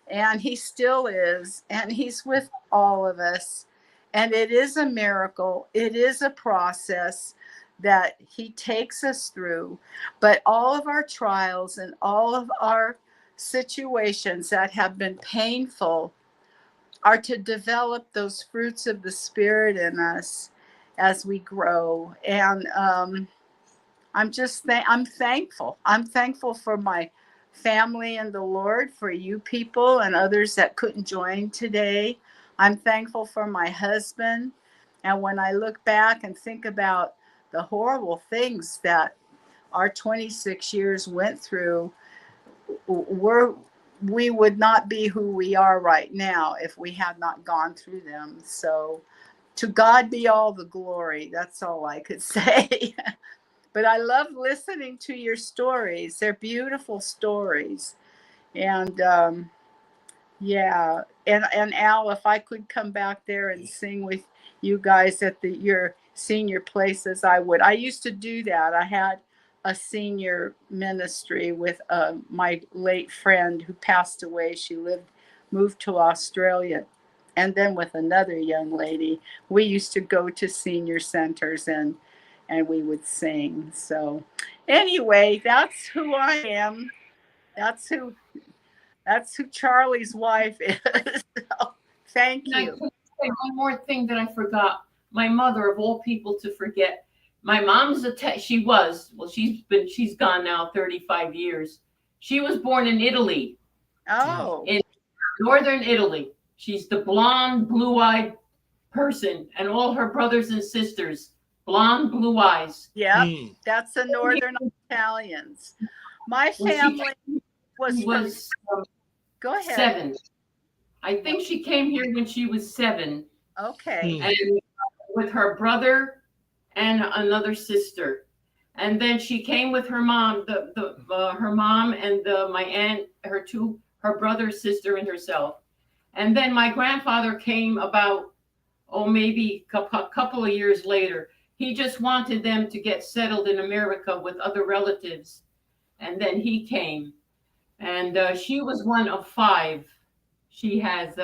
and he still is, and he's with all of us. And it is a miracle. It is a process that he takes us through. But all of our trials and all of our situations that have been painful are to develop those fruits of the Spirit in us as we grow. And I'm thankful. I'm thankful for my family and the Lord, for you people and others that couldn't join today. I'm thankful for my husband. And when I look back and think about the horrible things that our 26 years went through, we would not be who we are right now if we had not gone through them. So to God be all the glory. That's all I could say. But I love listening to your stories. They're beautiful stories. And yeah. And Al, if I could come back there and sing with you guys at your senior places, I would. I used to do that. I had a senior ministry with my late friend who passed away. She moved to Australia. And then with another young lady, we used to go to senior centers and we would sing. So anyway, that's who I am. That's who Charlie's wife is. So, thank And I you. could say one more thing that I forgot. My mother, of all people to forget. My mom's she's gone now 35 years. She was born in Italy. Oh. In northern Italy. She's the blonde, blue-eyed person, and all her brothers and sisters, blonde, blue eyes. Yep, that's the Northern Italians. My family was go ahead. 7. I think she came here when she was 7. Okay. And with her brother and another sister. And then she came with her mom, her mom and my aunt, her brother, sister, and herself. And then my grandfather came about, maybe a couple of years later. He just wanted them to get settled in America with other relatives. And then he came. And she was one of 5. She has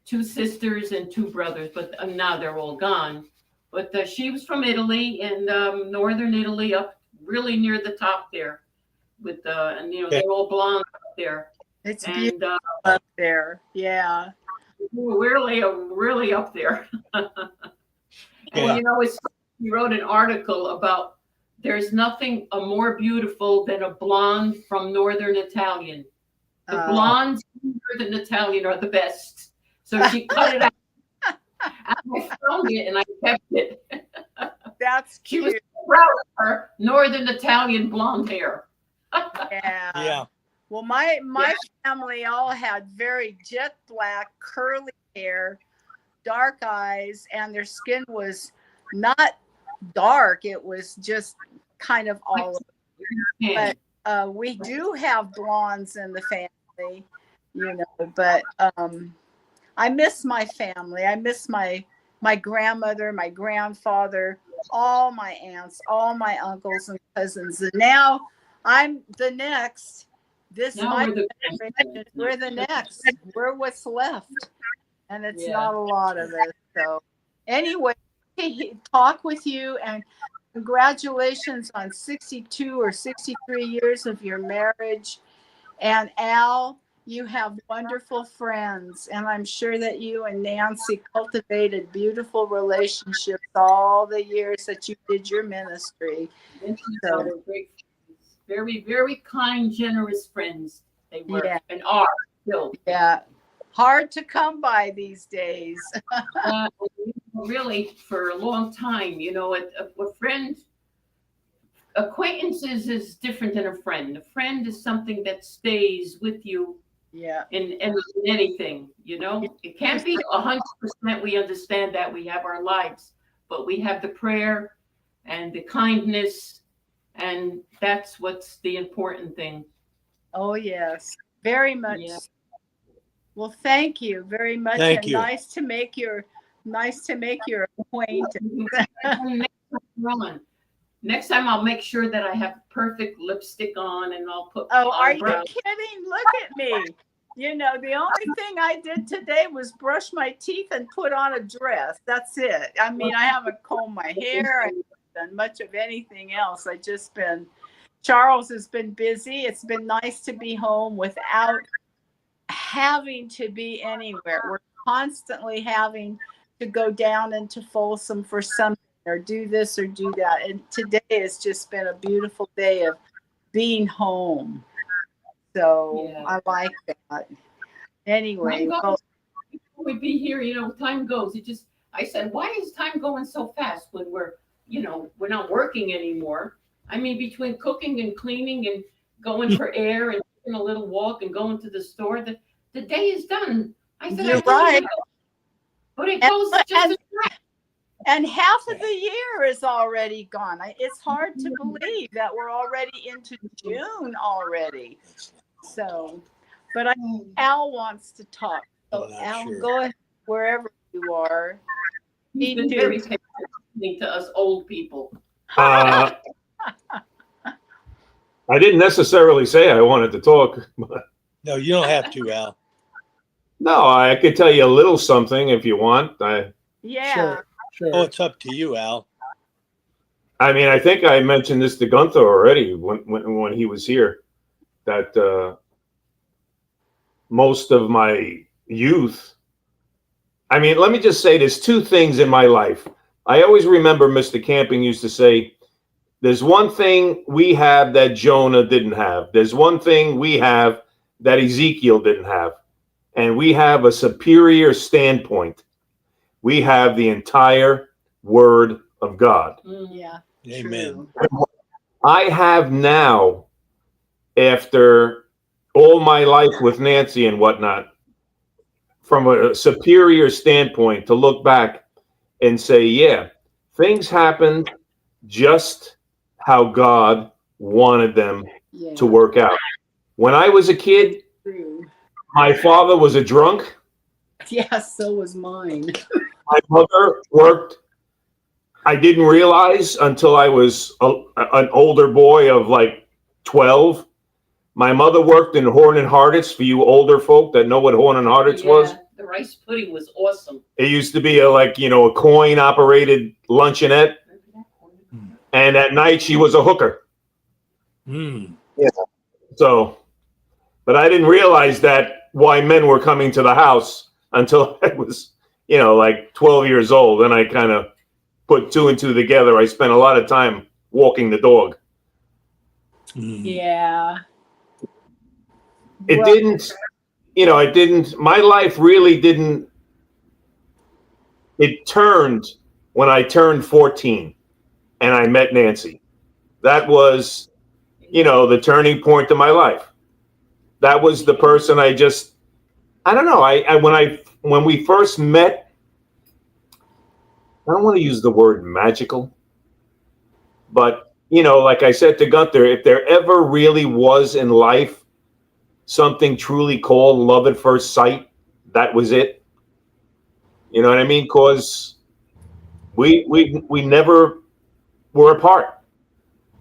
2 sisters and 2 brothers, but now they're all gone. But she was from Italy, and northern Italy, up really near the top there. With and they're all blonde up there. It's beautiful up there. Yeah. We're really up there. And he wrote an article about there's nothing more beautiful than a blonde from Northern Italian. The blondes from Northern Italian are the best. So she cut it out. I found it and I kept it. That's cute. She was proud of her Northern Italian blonde hair. Yeah. Well, my family all had very jet black, curly hair, dark eyes, and their skin was not dark. It was just kind of all over. But we do have blondes in the family, but I miss my family. I miss my grandmother, my grandfather, all my aunts, all my uncles and cousins. And now I'm the next. We're the next. We're what's left. And it's not a lot of us. So anyway, talk with you, and congratulations on 62 or 63 years of your marriage. And Al, you have wonderful friends, and I'm sure that you and Nancy cultivated beautiful relationships all the years that you did your ministry. So, Very, very kind, generous friends they were Yeah. and are still. Yeah. Hard to come by these days. Really, for a long time, a friend, acquaintances is different than a friend. A friend is something that stays with you Yeah. in anything, It can't be 100%. We understand that we have our lives, but we have the prayer and the kindness, and that's what's the important thing. Oh, yes. Very much. Yeah. Well, thank you very much. Thank and you. nice to make your acquaintance. Next time I'll make sure that I have perfect lipstick on, and I'll put. Oh, are you eyebrows. kidding? Look at me. The only thing I did today was brush my teeth and put on a dress. That's it. I mean, I haven't combed my hair. I haven't done much of anything else. Charles has been busy. It's been nice to be home without having to be anywhere. We're constantly having to go down into Folsom for something or do this or do that. And today has just been a beautiful day of being home. So Yeah. I like that. Anyway, We'd be here, time goes. I said, why is time going so fast when we're not working anymore? I mean, between cooking and cleaning and going for air and taking a little walk and going to the store, the day is done. I said, You're right. But it goes just and half of the year is already gone. It's hard to believe that we're already into June already. So, but Al wants to talk. So Al, sure. go ahead wherever you are. He's been very patient listening to us old people. I didn't necessarily say I wanted to talk, but No, you don't have to, Al. no, I could tell you a little something if you want. Yeah. Sure. Oh, it's up to you, Al. I mean, I think I mentioned this to Gunther already when he was here, that most of my youth, I mean, let me just say there's two things in my life. I always remember Mr. Camping used to say, there's one thing we have that Jonah didn't have. There's one thing we have that Ezekiel didn't have. And we have a superior standpoint. We have the entire Word of God. Yeah. Amen. True. I have now, after all my life with Nancy and whatnot, from a superior standpoint, to look back and say, yeah, things happened just how God wanted them Yeah. to work out. When I was a kid, True. my father was a drunk. Yeah, so was mine. My mother worked. I didn't realize until I was an older boy of like 12. My mother worked in Horn and Harditz, for you older folk that know what Horn and Harditz was. The rice pudding was awesome. It used to be a coin operated luncheonette. And at night she was a hooker. Mm. So, but I didn't realize that why men were coming to the house until I was, like 12 years old. And I kind of put two and two together. I spent a lot of time walking the dog. Mm. Yeah. It didn't, my life really didn't, it turned when I turned 14 and I met Nancy. That was, the turning point of my life. That was the person I don't know. When we first met, I don't want to use the word magical, but, like I said to Gunther, if there ever really was in life something truly called love at first sight, that was it. You know what I mean? Because we never were apart.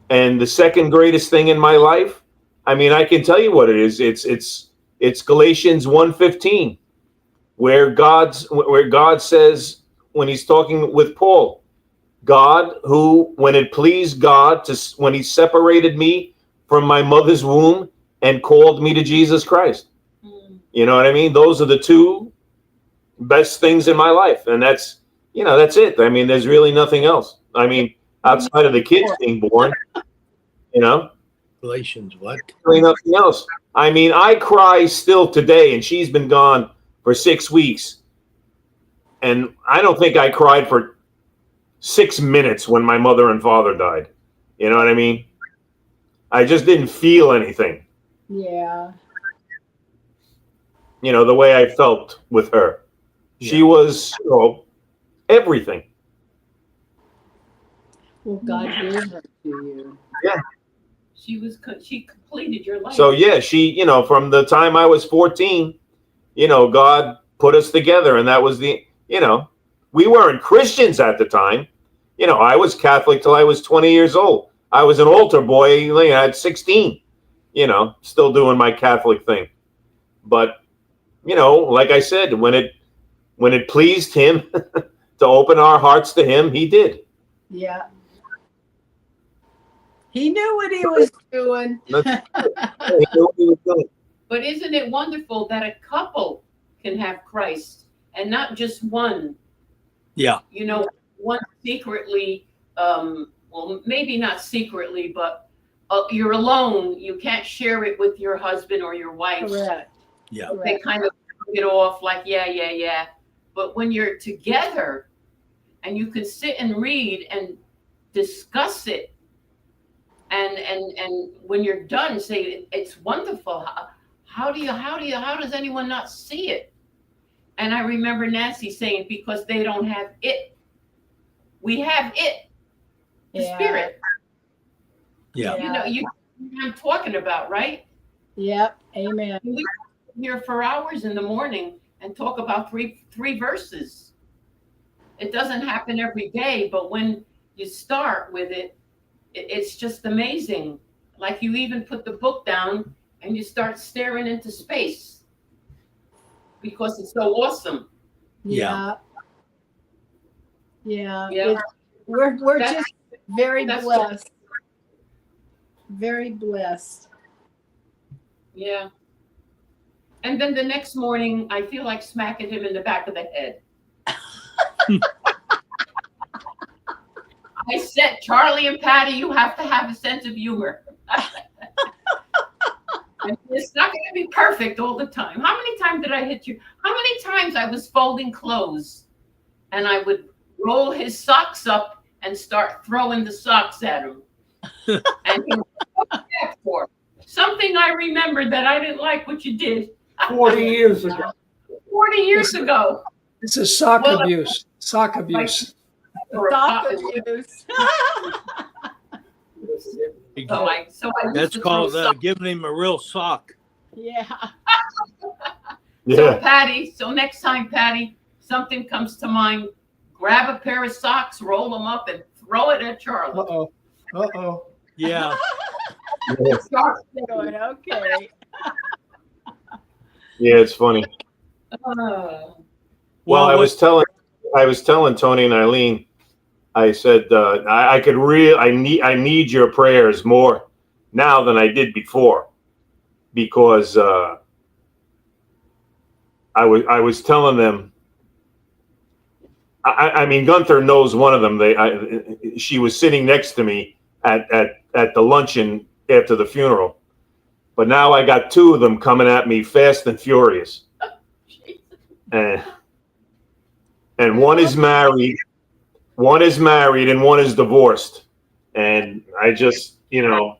And the second greatest thing in my life, I mean, I can tell you what it is. It's Galatians 1:15, where God says, when he's talking with Paul, God, who, when it pleased God when he separated me from my mother's womb and called me to Jesus Christ. You know what I mean? Those are the two best things in my life. And that's it. I mean, there's really nothing else. I mean, outside of the kids being born, Galatians, what? Doing nothing else. I mean, I cry still today, and she's been gone for 6 weeks. And I don't think I cried for 6 minutes when my mother and father died. You know what I mean? I just didn't feel anything. Yeah. You know, the way I felt with her. She was, everything. Well, God gave her to you. Yeah. She completed your life. So yeah, she, you know, from the time I was 14, you know, God put us together, and that was the, you know, we weren't Christians at the time. You know, I was Catholic till I was 20 years old. I was an altar boy, you know, at 16, you know, still doing my Catholic thing. But, you know, like I said, when it pleased him to open our hearts to him, he did. Yeah. He knew what he was doing. He knew what he was doing. But isn't it wonderful that a couple can have Christ and not just one? Yeah. You know, one secretly, well, maybe not secretly, but you're alone. You can't share it with your husband or your wife. Correct. Yeah. They kind of get off like, yeah. But when you're together and you can sit and read and discuss it, and when you're done, say it's wonderful. How does anyone not see it? And I remember Nancy saying, because they don't have it. We have it, the Spirit. Yeah. You know, you know what I'm talking about, right? Yep. Amen. We sit here for hours in the morning and talk about three verses. It doesn't happen every day, but when you start with it, it's just amazing. Like you even put the book down and you start staring into space because it's so awesome. Yeah. Yeah. Yeah. We're That's- just very that's blessed. Very blessed. Yeah. And then the next morning, I feel like smacking him in the back of the head. I said, Charlie and Patty, you have to have a sense of humor. And it's not going to be perfect all the time. How many times did I hit you? How many times I was folding clothes and I would roll his socks up and start throwing the socks at him. And he was, what's that for? Something I remembered that I didn't like what you did. 40 years ago. 40 years ago. This is sock abuse. Sock abuse. Or a Sock pop- abuse. So I used That's to called throw socks. giving him a real sock. Yeah. So Patty, so next time, Patty, something comes to mind, grab a pair of socks, roll them up, and throw it at Charlie. Uh-oh. Yeah. Start Going, okay. Yeah, it's funny. Well, I was telling Tony and Eileen, I said I need your prayers more now than I did before, because I was telling them. I mean, Gunther knows one of them. She was sitting next to me at the luncheon after the funeral, but now I got two of them coming at me fast and furious, and one is married. One is married and one is divorced. And I just, you know,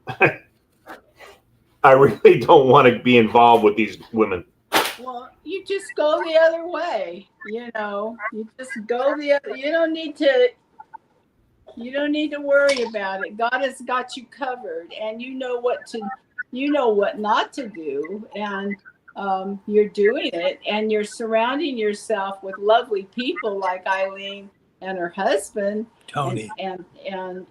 I really don't want to be involved with these women. Well, you just go the other way. You know, you just go the other. You don't need to worry about it. God has got you covered, and you know what not to do, and you're doing it, and you're surrounding yourself with lovely people like Eileen and her husband, Tony. and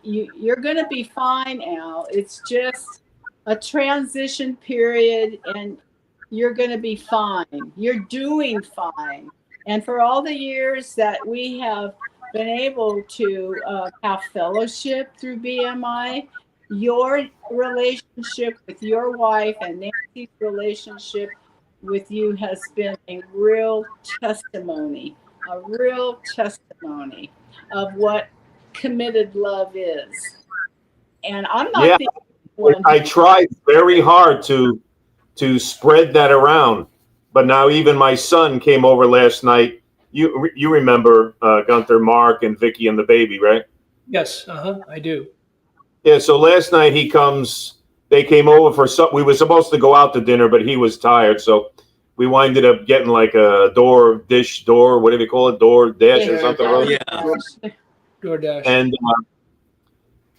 you're going to be fine, Al. It's just a transition period, and you're going to be fine. You're doing fine. And for all the years that we have been able to have fellowship through BMI, your relationship with your wife and Nancy's relationship with you has been a real testimony of what committed love is. And I'm not Yeah, the only one. I tried very hard to spread that around, but now even my son came over last night. You remember Gunther, Mark, and Vicky and the baby, right? Yes, I do. Yeah. So last night he comes. They came over for some. We were supposed to go out to dinner, but he was tired, so we winded up getting like a door, what do they call it? Door dash or Yeah, something. door- Or Yeah. DoorDash. And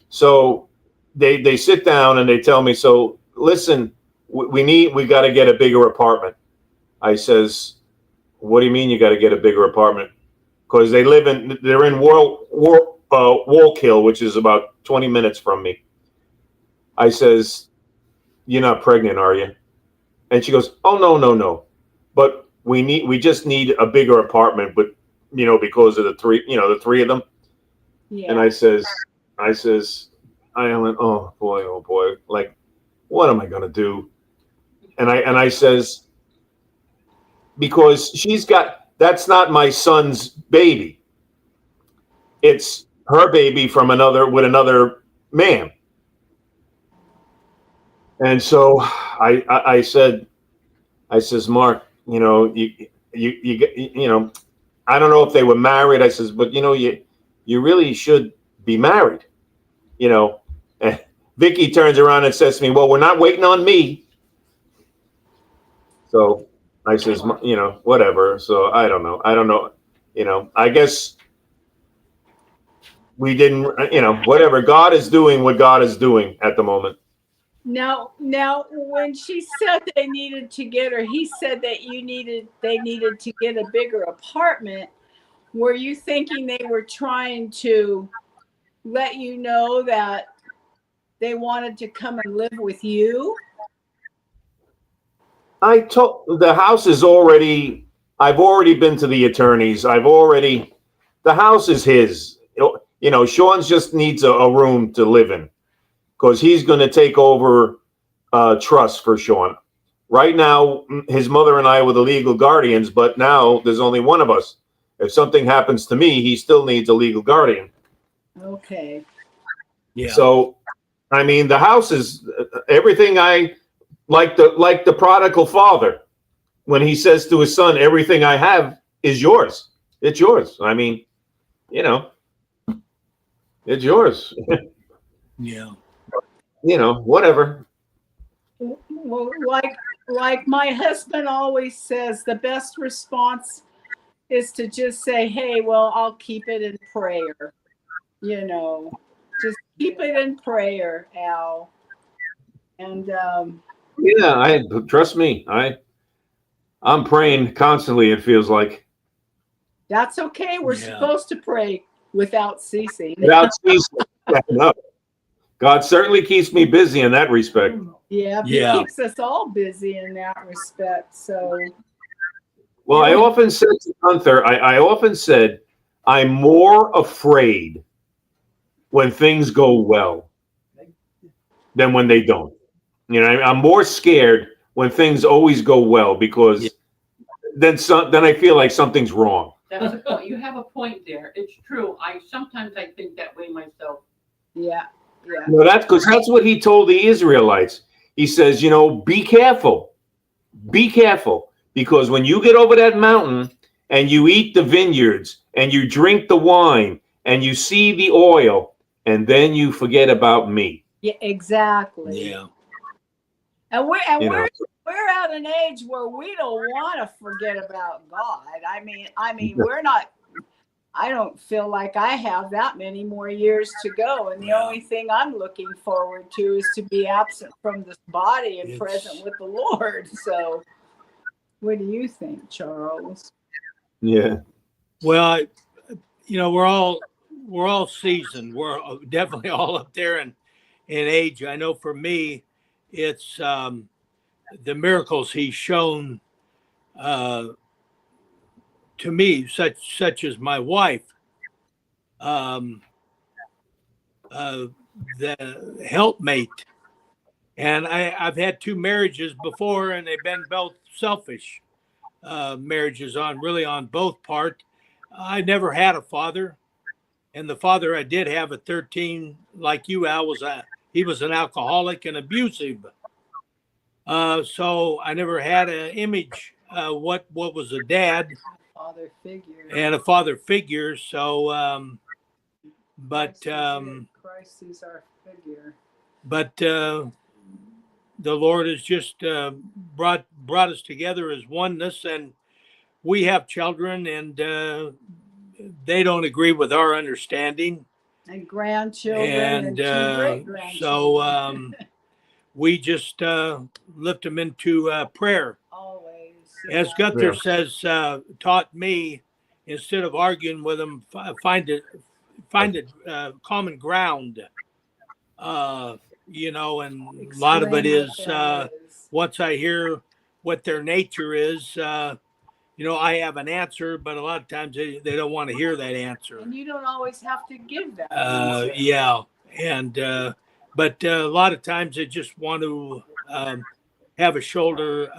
so they sit down and they tell me, so listen, we got to get a bigger apartment. I says, what do you mean you got to get a bigger apartment? Because they're in Wallkill, which is about 20 minutes from me. I says, you're not pregnant, are you? And she goes, oh, no. But we just need a bigger apartment, but because of the three of them. Yeah. And I says, I went, oh boy, like, what am I gonna do? And I says, because that's not my son's baby. It's her baby with another man. And so I says, Mark, you I don't know if they were married. I says, but you really should be married, And Vicky turns around and says to me, well, we're not waiting on me. So I says, whatever. So I don't know. I guess we didn't, whatever. God is doing what God is doing at the moment. Now, when she said they needed to get, or he said that they needed to get a bigger apartment, were you thinking they were trying to let you know that they wanted to come and live with you? The house is already, I've already been to the attorneys. The house is his. Sean just needs a room to live in because he's going to take over trust for Sean. Right now, his mother and I were the legal guardians, but now there's only one of us. If something happens to me, he still needs a legal guardian. Okay. Yeah. So, I mean, the house is everything like the prodigal father, when he says to his son, everything I have is yours. It's yours. I mean, it's yours. Yeah. Whatever. Well, like my husband always says, the best response is to just say, hey, well, I'll keep it in prayer. Just keep it in prayer, Al. And Yeah, trust me. I'm praying constantly, it feels like. that's okay. We're supposed to pray without ceasing. Without ceasing. No. God certainly keeps me busy in that respect. Yeah, he keeps us all busy in that respect. So, well, I often said to Gunther, I often said, I'm more afraid when things go well than when they don't. I'm more scared when things always go well because then I feel like something's wrong. That's a point. You have a point there. It's true. Sometimes I think that way myself. Yeah. No, that's what he told the Israelites. He says, be careful, because when you get over that mountain and you eat the vineyards and you drink the wine and you see the oil, and then you forget about me. Yeah, exactly. Yeah. And we're at an age where we don't want to forget about God. I mean, we're not. I don't feel like I have that many more years to go. And the only thing I'm looking forward to is to be absent from this body and present with the Lord. So what do you think, Charles? Yeah. Well, we're all seasoned. We're definitely all up there in age. I know for me, it's the miracles he's shown to me, such as my wife, the helpmate, and I've had two marriages before, and they've been both selfish marriages on both part. I never had a father, and the father I did have at 13, like you, Al, was he was an alcoholic and abusive. So I never had an image what was a dad Father figure. and a father figure. So, Christ is our figure. but the Lord has just brought us together as oneness, and we have children, and they don't agree with our understanding. And grandchildren and two great-grandchildren. So we just lift them into prayer. Always. As Gunther says, taught me, instead of arguing with them, find it common ground. You know, and a lot of it is once I hear what their nature is, you know, I have an answer, but a lot of times they don't want to hear that answer. And you don't always have to give that answer. Yeah, and but a lot of times they just want to have a shoulder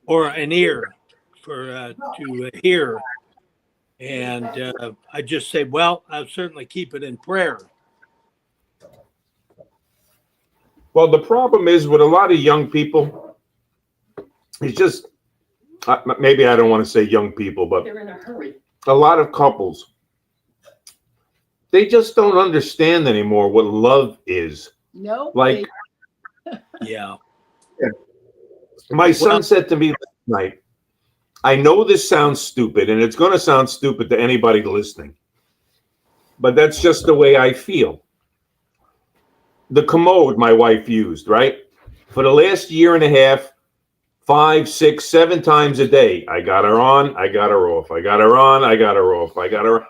or an ear for to hear, and I just say, well, I'll certainly keep it in prayer. Well, the problem is with a lot of young people, it's just, maybe I don't want to say young people, but They're in a hurry. a lot of couples, they just don't understand anymore what love is. No. Like, Yeah. my son said to me last night, I know this sounds stupid, and it's going to sound stupid to anybody listening, but that's just the way I feel. The commode my wife used, right? For the last year and a half, 5, 6, 7 times a day, I got her on, I got her off. I got her on, I got her off. I got her.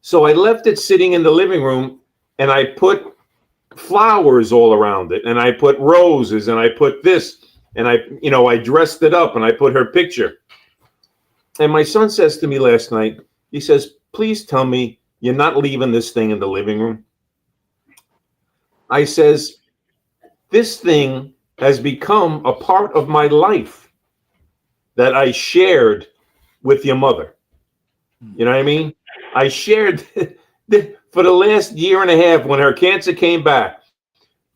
So I left it sitting in the living room, and I put flowers all around it, and I put roses, and I put this, and I dressed it up, and I put her picture. And my son says to me last night, he says, please tell me you're not leaving this thing in the living room. I says, this thing has become a part of my life that I shared with your mother. You know what I mean? I shared for the last year and a half when her cancer came back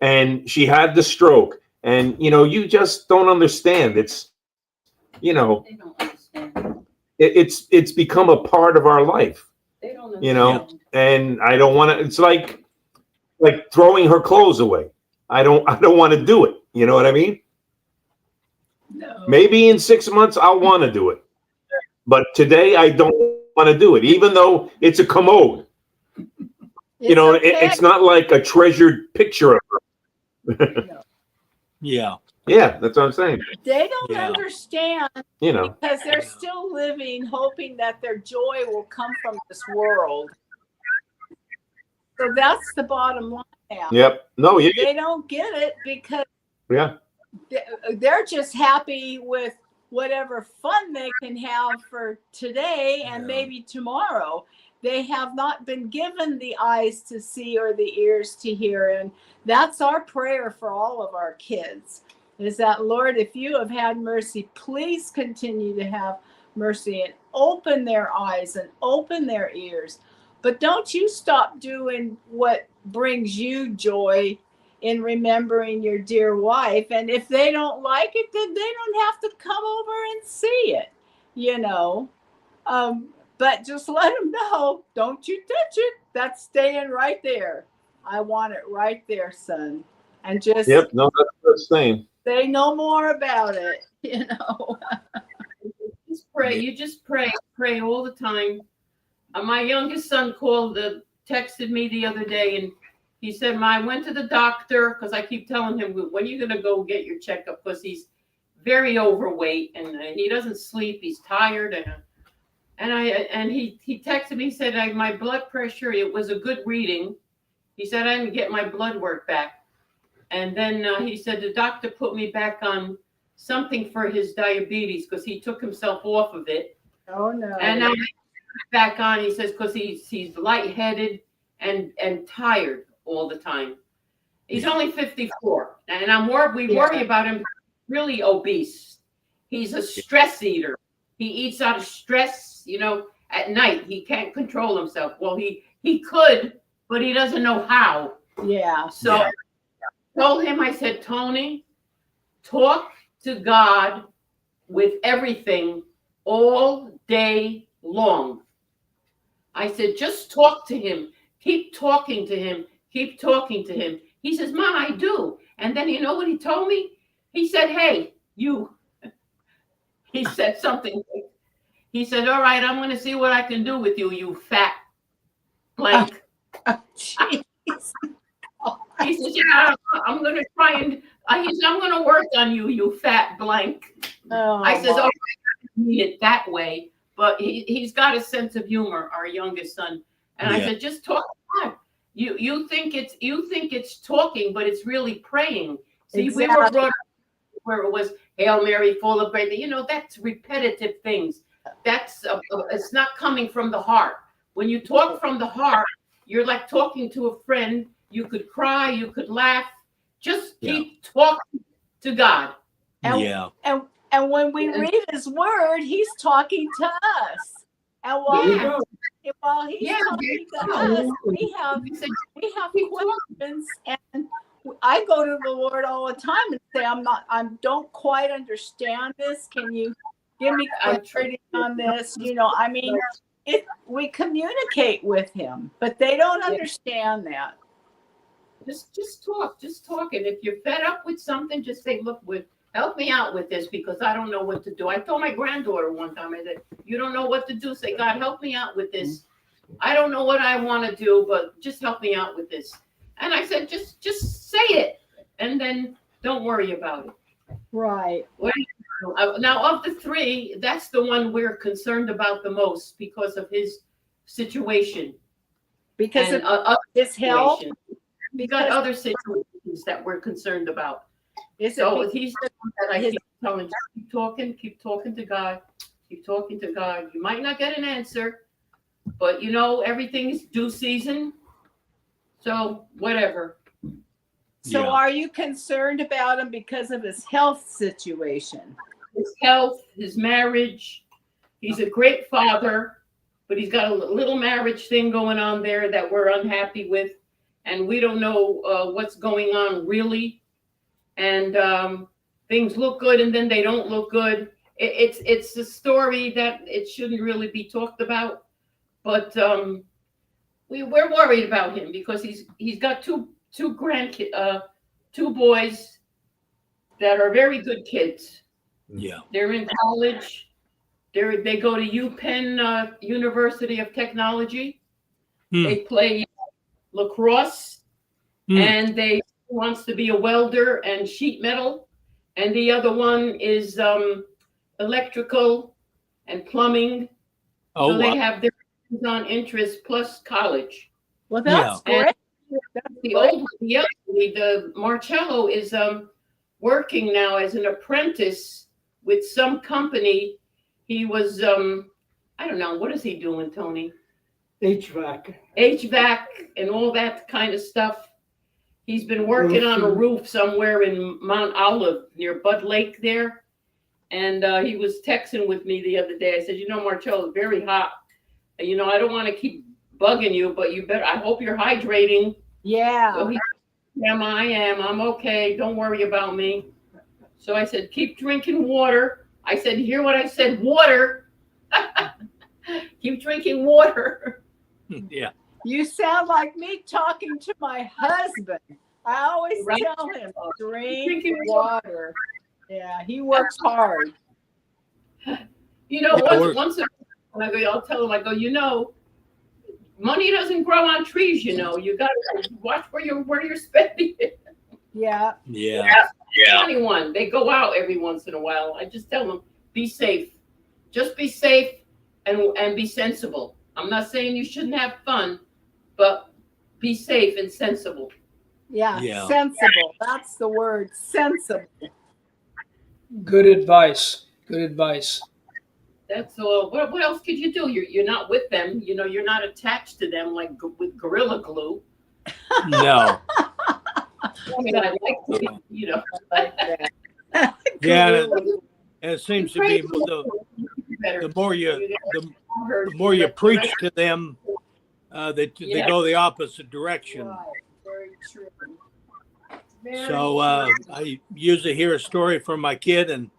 and she had the stroke. And, you just don't understand. It's, They don't understand. it's become a part of our life, They don't understand. and I don't want to, it's like throwing her clothes away. I don't want to do it. You know what I mean? No. Maybe in 6 months I'll want to do it, but today I don't want to do it, even though it's a commode. It's not like a treasured picture of her. Yeah. Yeah, that's what I'm saying. They don't understand Because they're still living, hoping that their joy will come from this world. So that's the bottom line now. Yep. No, They don't get it because they're just happy with whatever fun they can have for today and maybe tomorrow. They have not been given the eyes to see or the ears to hear. And that's our prayer for all of our kids, is that, Lord, if you have had mercy, please continue to have mercy and open their eyes and open their ears. But don't you stop doing what brings you joy in remembering your dear wife. And if they don't like it, then they don't have to come over and see it, But just let them know, don't you touch it. That's staying right there. I want it right there, son. And just no, that's what I'm saying. say no more about it, Just pray. You just pray all the time. My youngest son texted me the other day, and he said, I went to the doctor, because I keep telling him, when are you going to go get your checkup? Because he's very overweight, and he doesn't sleep. He's tired. And he texted me, he said, my blood pressure, it was a good reading. He said, I didn't get my blood work back. And then he said, the doctor put me back on something for his diabetes, because he took himself off of it. Oh, no. And I back on, he says, because he's lightheaded and tired all the time. He's only 54, and we worry about him, really obese. He's a stress eater. He eats out of stress, at night. He can't control himself. Well, he could but he doesn't know how. Yeah. So I told him, I said, Tony, talk to God with everything all day long. I said, just talk to him. Keep talking to him. Keep talking to him. He says, Mom, I do. And then you know what he told me? He said, hey, you. He said something. He said, all right, I'm going to see what I can do with you, you fat blank. Jeez. He says, yeah, I'm going to try and, he said, I'm going to work on you, you fat blank. Oh, I says, my. oh, I don't mean it that way. But he's got a sense of humor, our youngest son. And I said, just talk to God. You think it's talking, but it's really praying. See, Exactly. we were brought up where it was Hail Mary, full of grace. You know, that's repetitive things. That's it's not coming from the heart. When you talk from the heart, you're like talking to a friend. You could cry, you could laugh. Just keep talking to God. And, and when we read his word, he's talking to us. And while he's talking to us, we have questions, and I go to the Lord all the time and say, I don't quite understand this. Can you give me clarity on this? You know, I mean, we communicate with him, but they don't understand that. Just talk. And if you're fed up with something, just say, look, help me out with this because I don't know what to do. I told my granddaughter one time, I said, you don't know what to do. Say, God, help me out with this. I don't know what I want to do, but just help me out with this. And I said, just say it. And then don't worry about it. Right. Now, of the three, that's the one we're concerned about the most because of his situation. Because of his health? We got other situations that we're concerned about. He's the one that I keep telling, keep talking to God. Keep talking to God. You might not get an answer, but you know, everything's due season. So whatever. So are you concerned about him because of his health situation? His health, his marriage. He's a great father, but he's got a little marriage thing going on there that we're unhappy with. And we don't know what's going on really. And things look good and then they don't look good. It's a story that it shouldn't really be talked about. But we're worried about him because he's got two grandkids, two boys that are very good kids. Yeah. They're in college. They go to UPenn University of Technology. They play lacrosse, and they wants to be a welder and sheet metal, and the other one is electrical and plumbing. So they have their on interest plus college. Well, that's great. The Marcello is working now as an apprentice with some company. He was I don't know, what is he doing, Tony? HVAC and all that kind of stuff. He's been working on a roof somewhere in Mount Olive near Bud Lake there. And he was texting with me the other day. I said, you know, Marcello, it's very hot. You know, I don't want to keep bugging you, but I hope you're hydrating. Yeah. So I am. I'm okay. Don't worry about me. So I said, keep drinking water. I said, hear what I said? Water. Keep drinking water. Yeah. You sound like me talking to my husband. I always tell him, drink water. Yeah, he works hard. You know, once I'll tell him, I go, you know, money doesn't grow on trees, you know. You got to watch where you're spending it. Yeah. Yeah. 21. They go out every once in a while. I just tell them, be safe. Just be safe and be sensible. I'm not saying you shouldn't have fun, but be safe and sensible. Yeah. Sensible. That's the word, sensible. Good advice. Good advice. That's all. What else could you do? You're not with them. You know, you're not attached to them like with Gorilla Glue. No. I mean, I like to, you know. Yeah, and it seems to be the more you preach to them, They go the opposite direction. Right. Very true. Very So I usually hear a story from my kid, and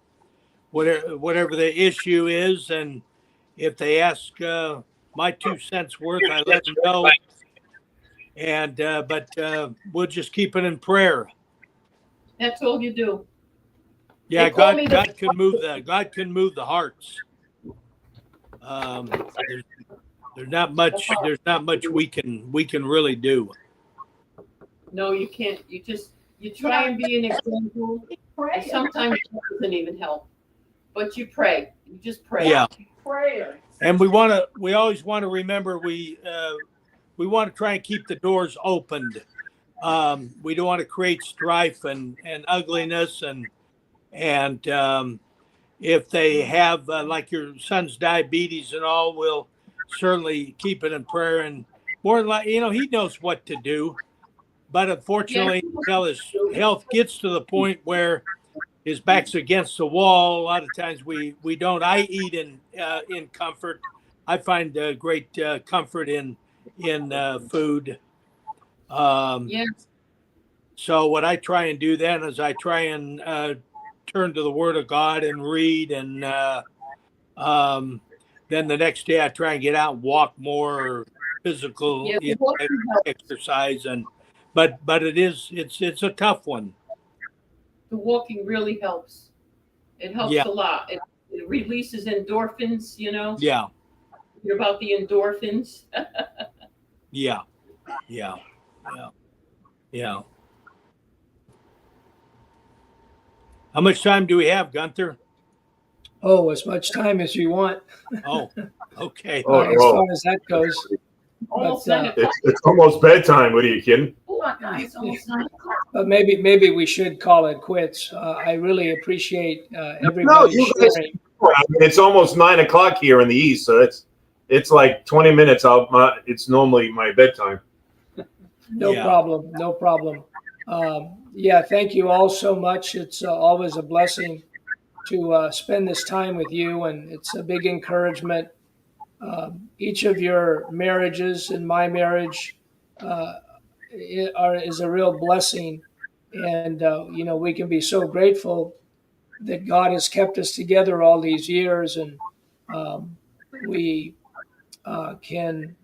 whatever the issue is, and if they ask my 2 cents worth, I let them know. And but we'll just keep it in prayer. That's all you do. Yeah, They call God me can move the hearts. There's not much we can really do. No, you can't. You try and be an example. Prayer. And sometimes it doesn't even help. But you pray. You just pray. Yeah. Prayer. And we always want to remember we want to try and keep the doors opened. We don't want to create strife and ugliness and if they have like your son's diabetes and all, we'll certainly keep it in prayer. And more like, he knows what to do, but unfortunately, until his health gets to the point where his back's against the wall, a lot of times we don't. I eat in comfort. I find great comfort in food. Yes. So what I try and do then is I try and turn to the Word of God and read, and then the next day I try and get out and walk more, physical exercise, but it's a tough one. The walking really helps. It helps a lot. It releases endorphins, Yeah. You're about the endorphins. Yeah. How much time do we have, Gunther? Oh, as much time as you want. Oh, okay. Oh, As far as that goes. Almost But, 9 o'clock. It's almost bedtime. What are you kidding? Oh my God, it's almost 9 o'clock. But maybe we should call it quits. I really appreciate everybody you guys- sharing. I mean, it's almost 9 o'clock here in the East, so it's like 20 minutes out. It's normally my bedtime. No problem. Yeah, thank you all so much. It's always a blessing to spend this time with you, and it's a big encouragement. Each of your marriages and my marriage is a real blessing, and we can be so grateful that God has kept us together all these years, and we can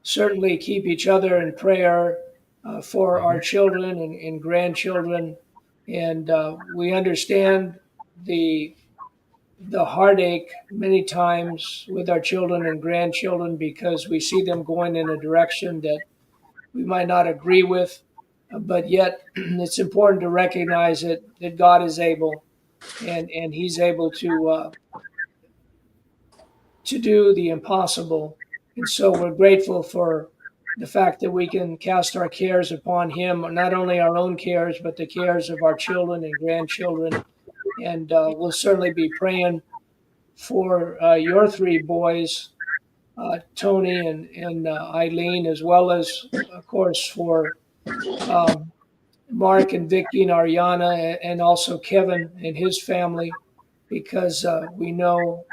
certainly keep each other in prayer for our children and grandchildren, and we understand the heartache many times with our children and grandchildren because we see them going in a direction that we might not agree with, but yet it's important to recognize that God is able, and He's able to do the impossible. And so we're grateful for the fact that we can cast our cares upon Him, not only our own cares, but the cares of our children and grandchildren. And we'll certainly be praying for your three boys, Tony and Eileen, as well as, of course, for Mark and Vicky and Ariana, and also Kevin and his family, because we know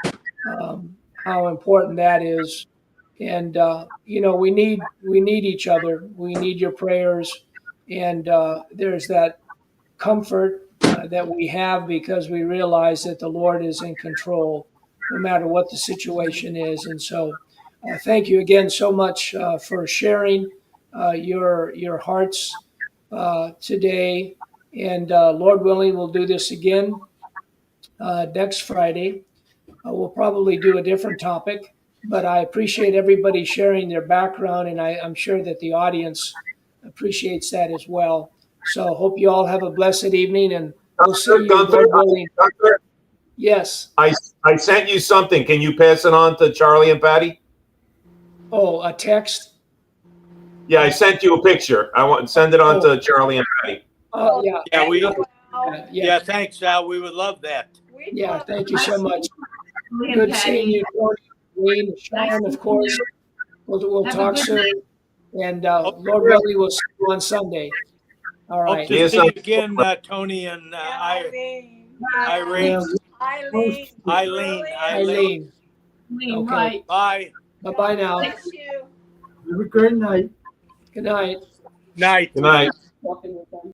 how important that is. And we need each other. We need your prayers, and there's that comfort that we have because we realize that the Lord is in control, no matter what the situation is. And so, thank you again so much for sharing your hearts today. And Lord willing, we'll do this again next Friday. We'll probably do a different topic. But I appreciate everybody sharing their background, and I'm sure that the audience appreciates that as well. So hope you all have a blessed evening, and we'll see you, Lord willing. Gunther, Yes. I sent you something. Can you pass it on to Charlie and Patty? Oh, a text? Yeah, I sent you a picture. I want send it on to Charlie and Patty. Oh, yeah. Yeah, thanks, Al. We would love that. Yeah, thank you so much. Good seeing you, Wayne, Sean, of course. We'll talk soon. And Lord willing, we'll see you on Sunday. All right. Hope to see you again, Tony and Irene. Eileen. Eileen. Okay. Okay. Right. Bye. Bye-bye now. Bless you. Have a great night. Good night. Night. Good night. Walking with them.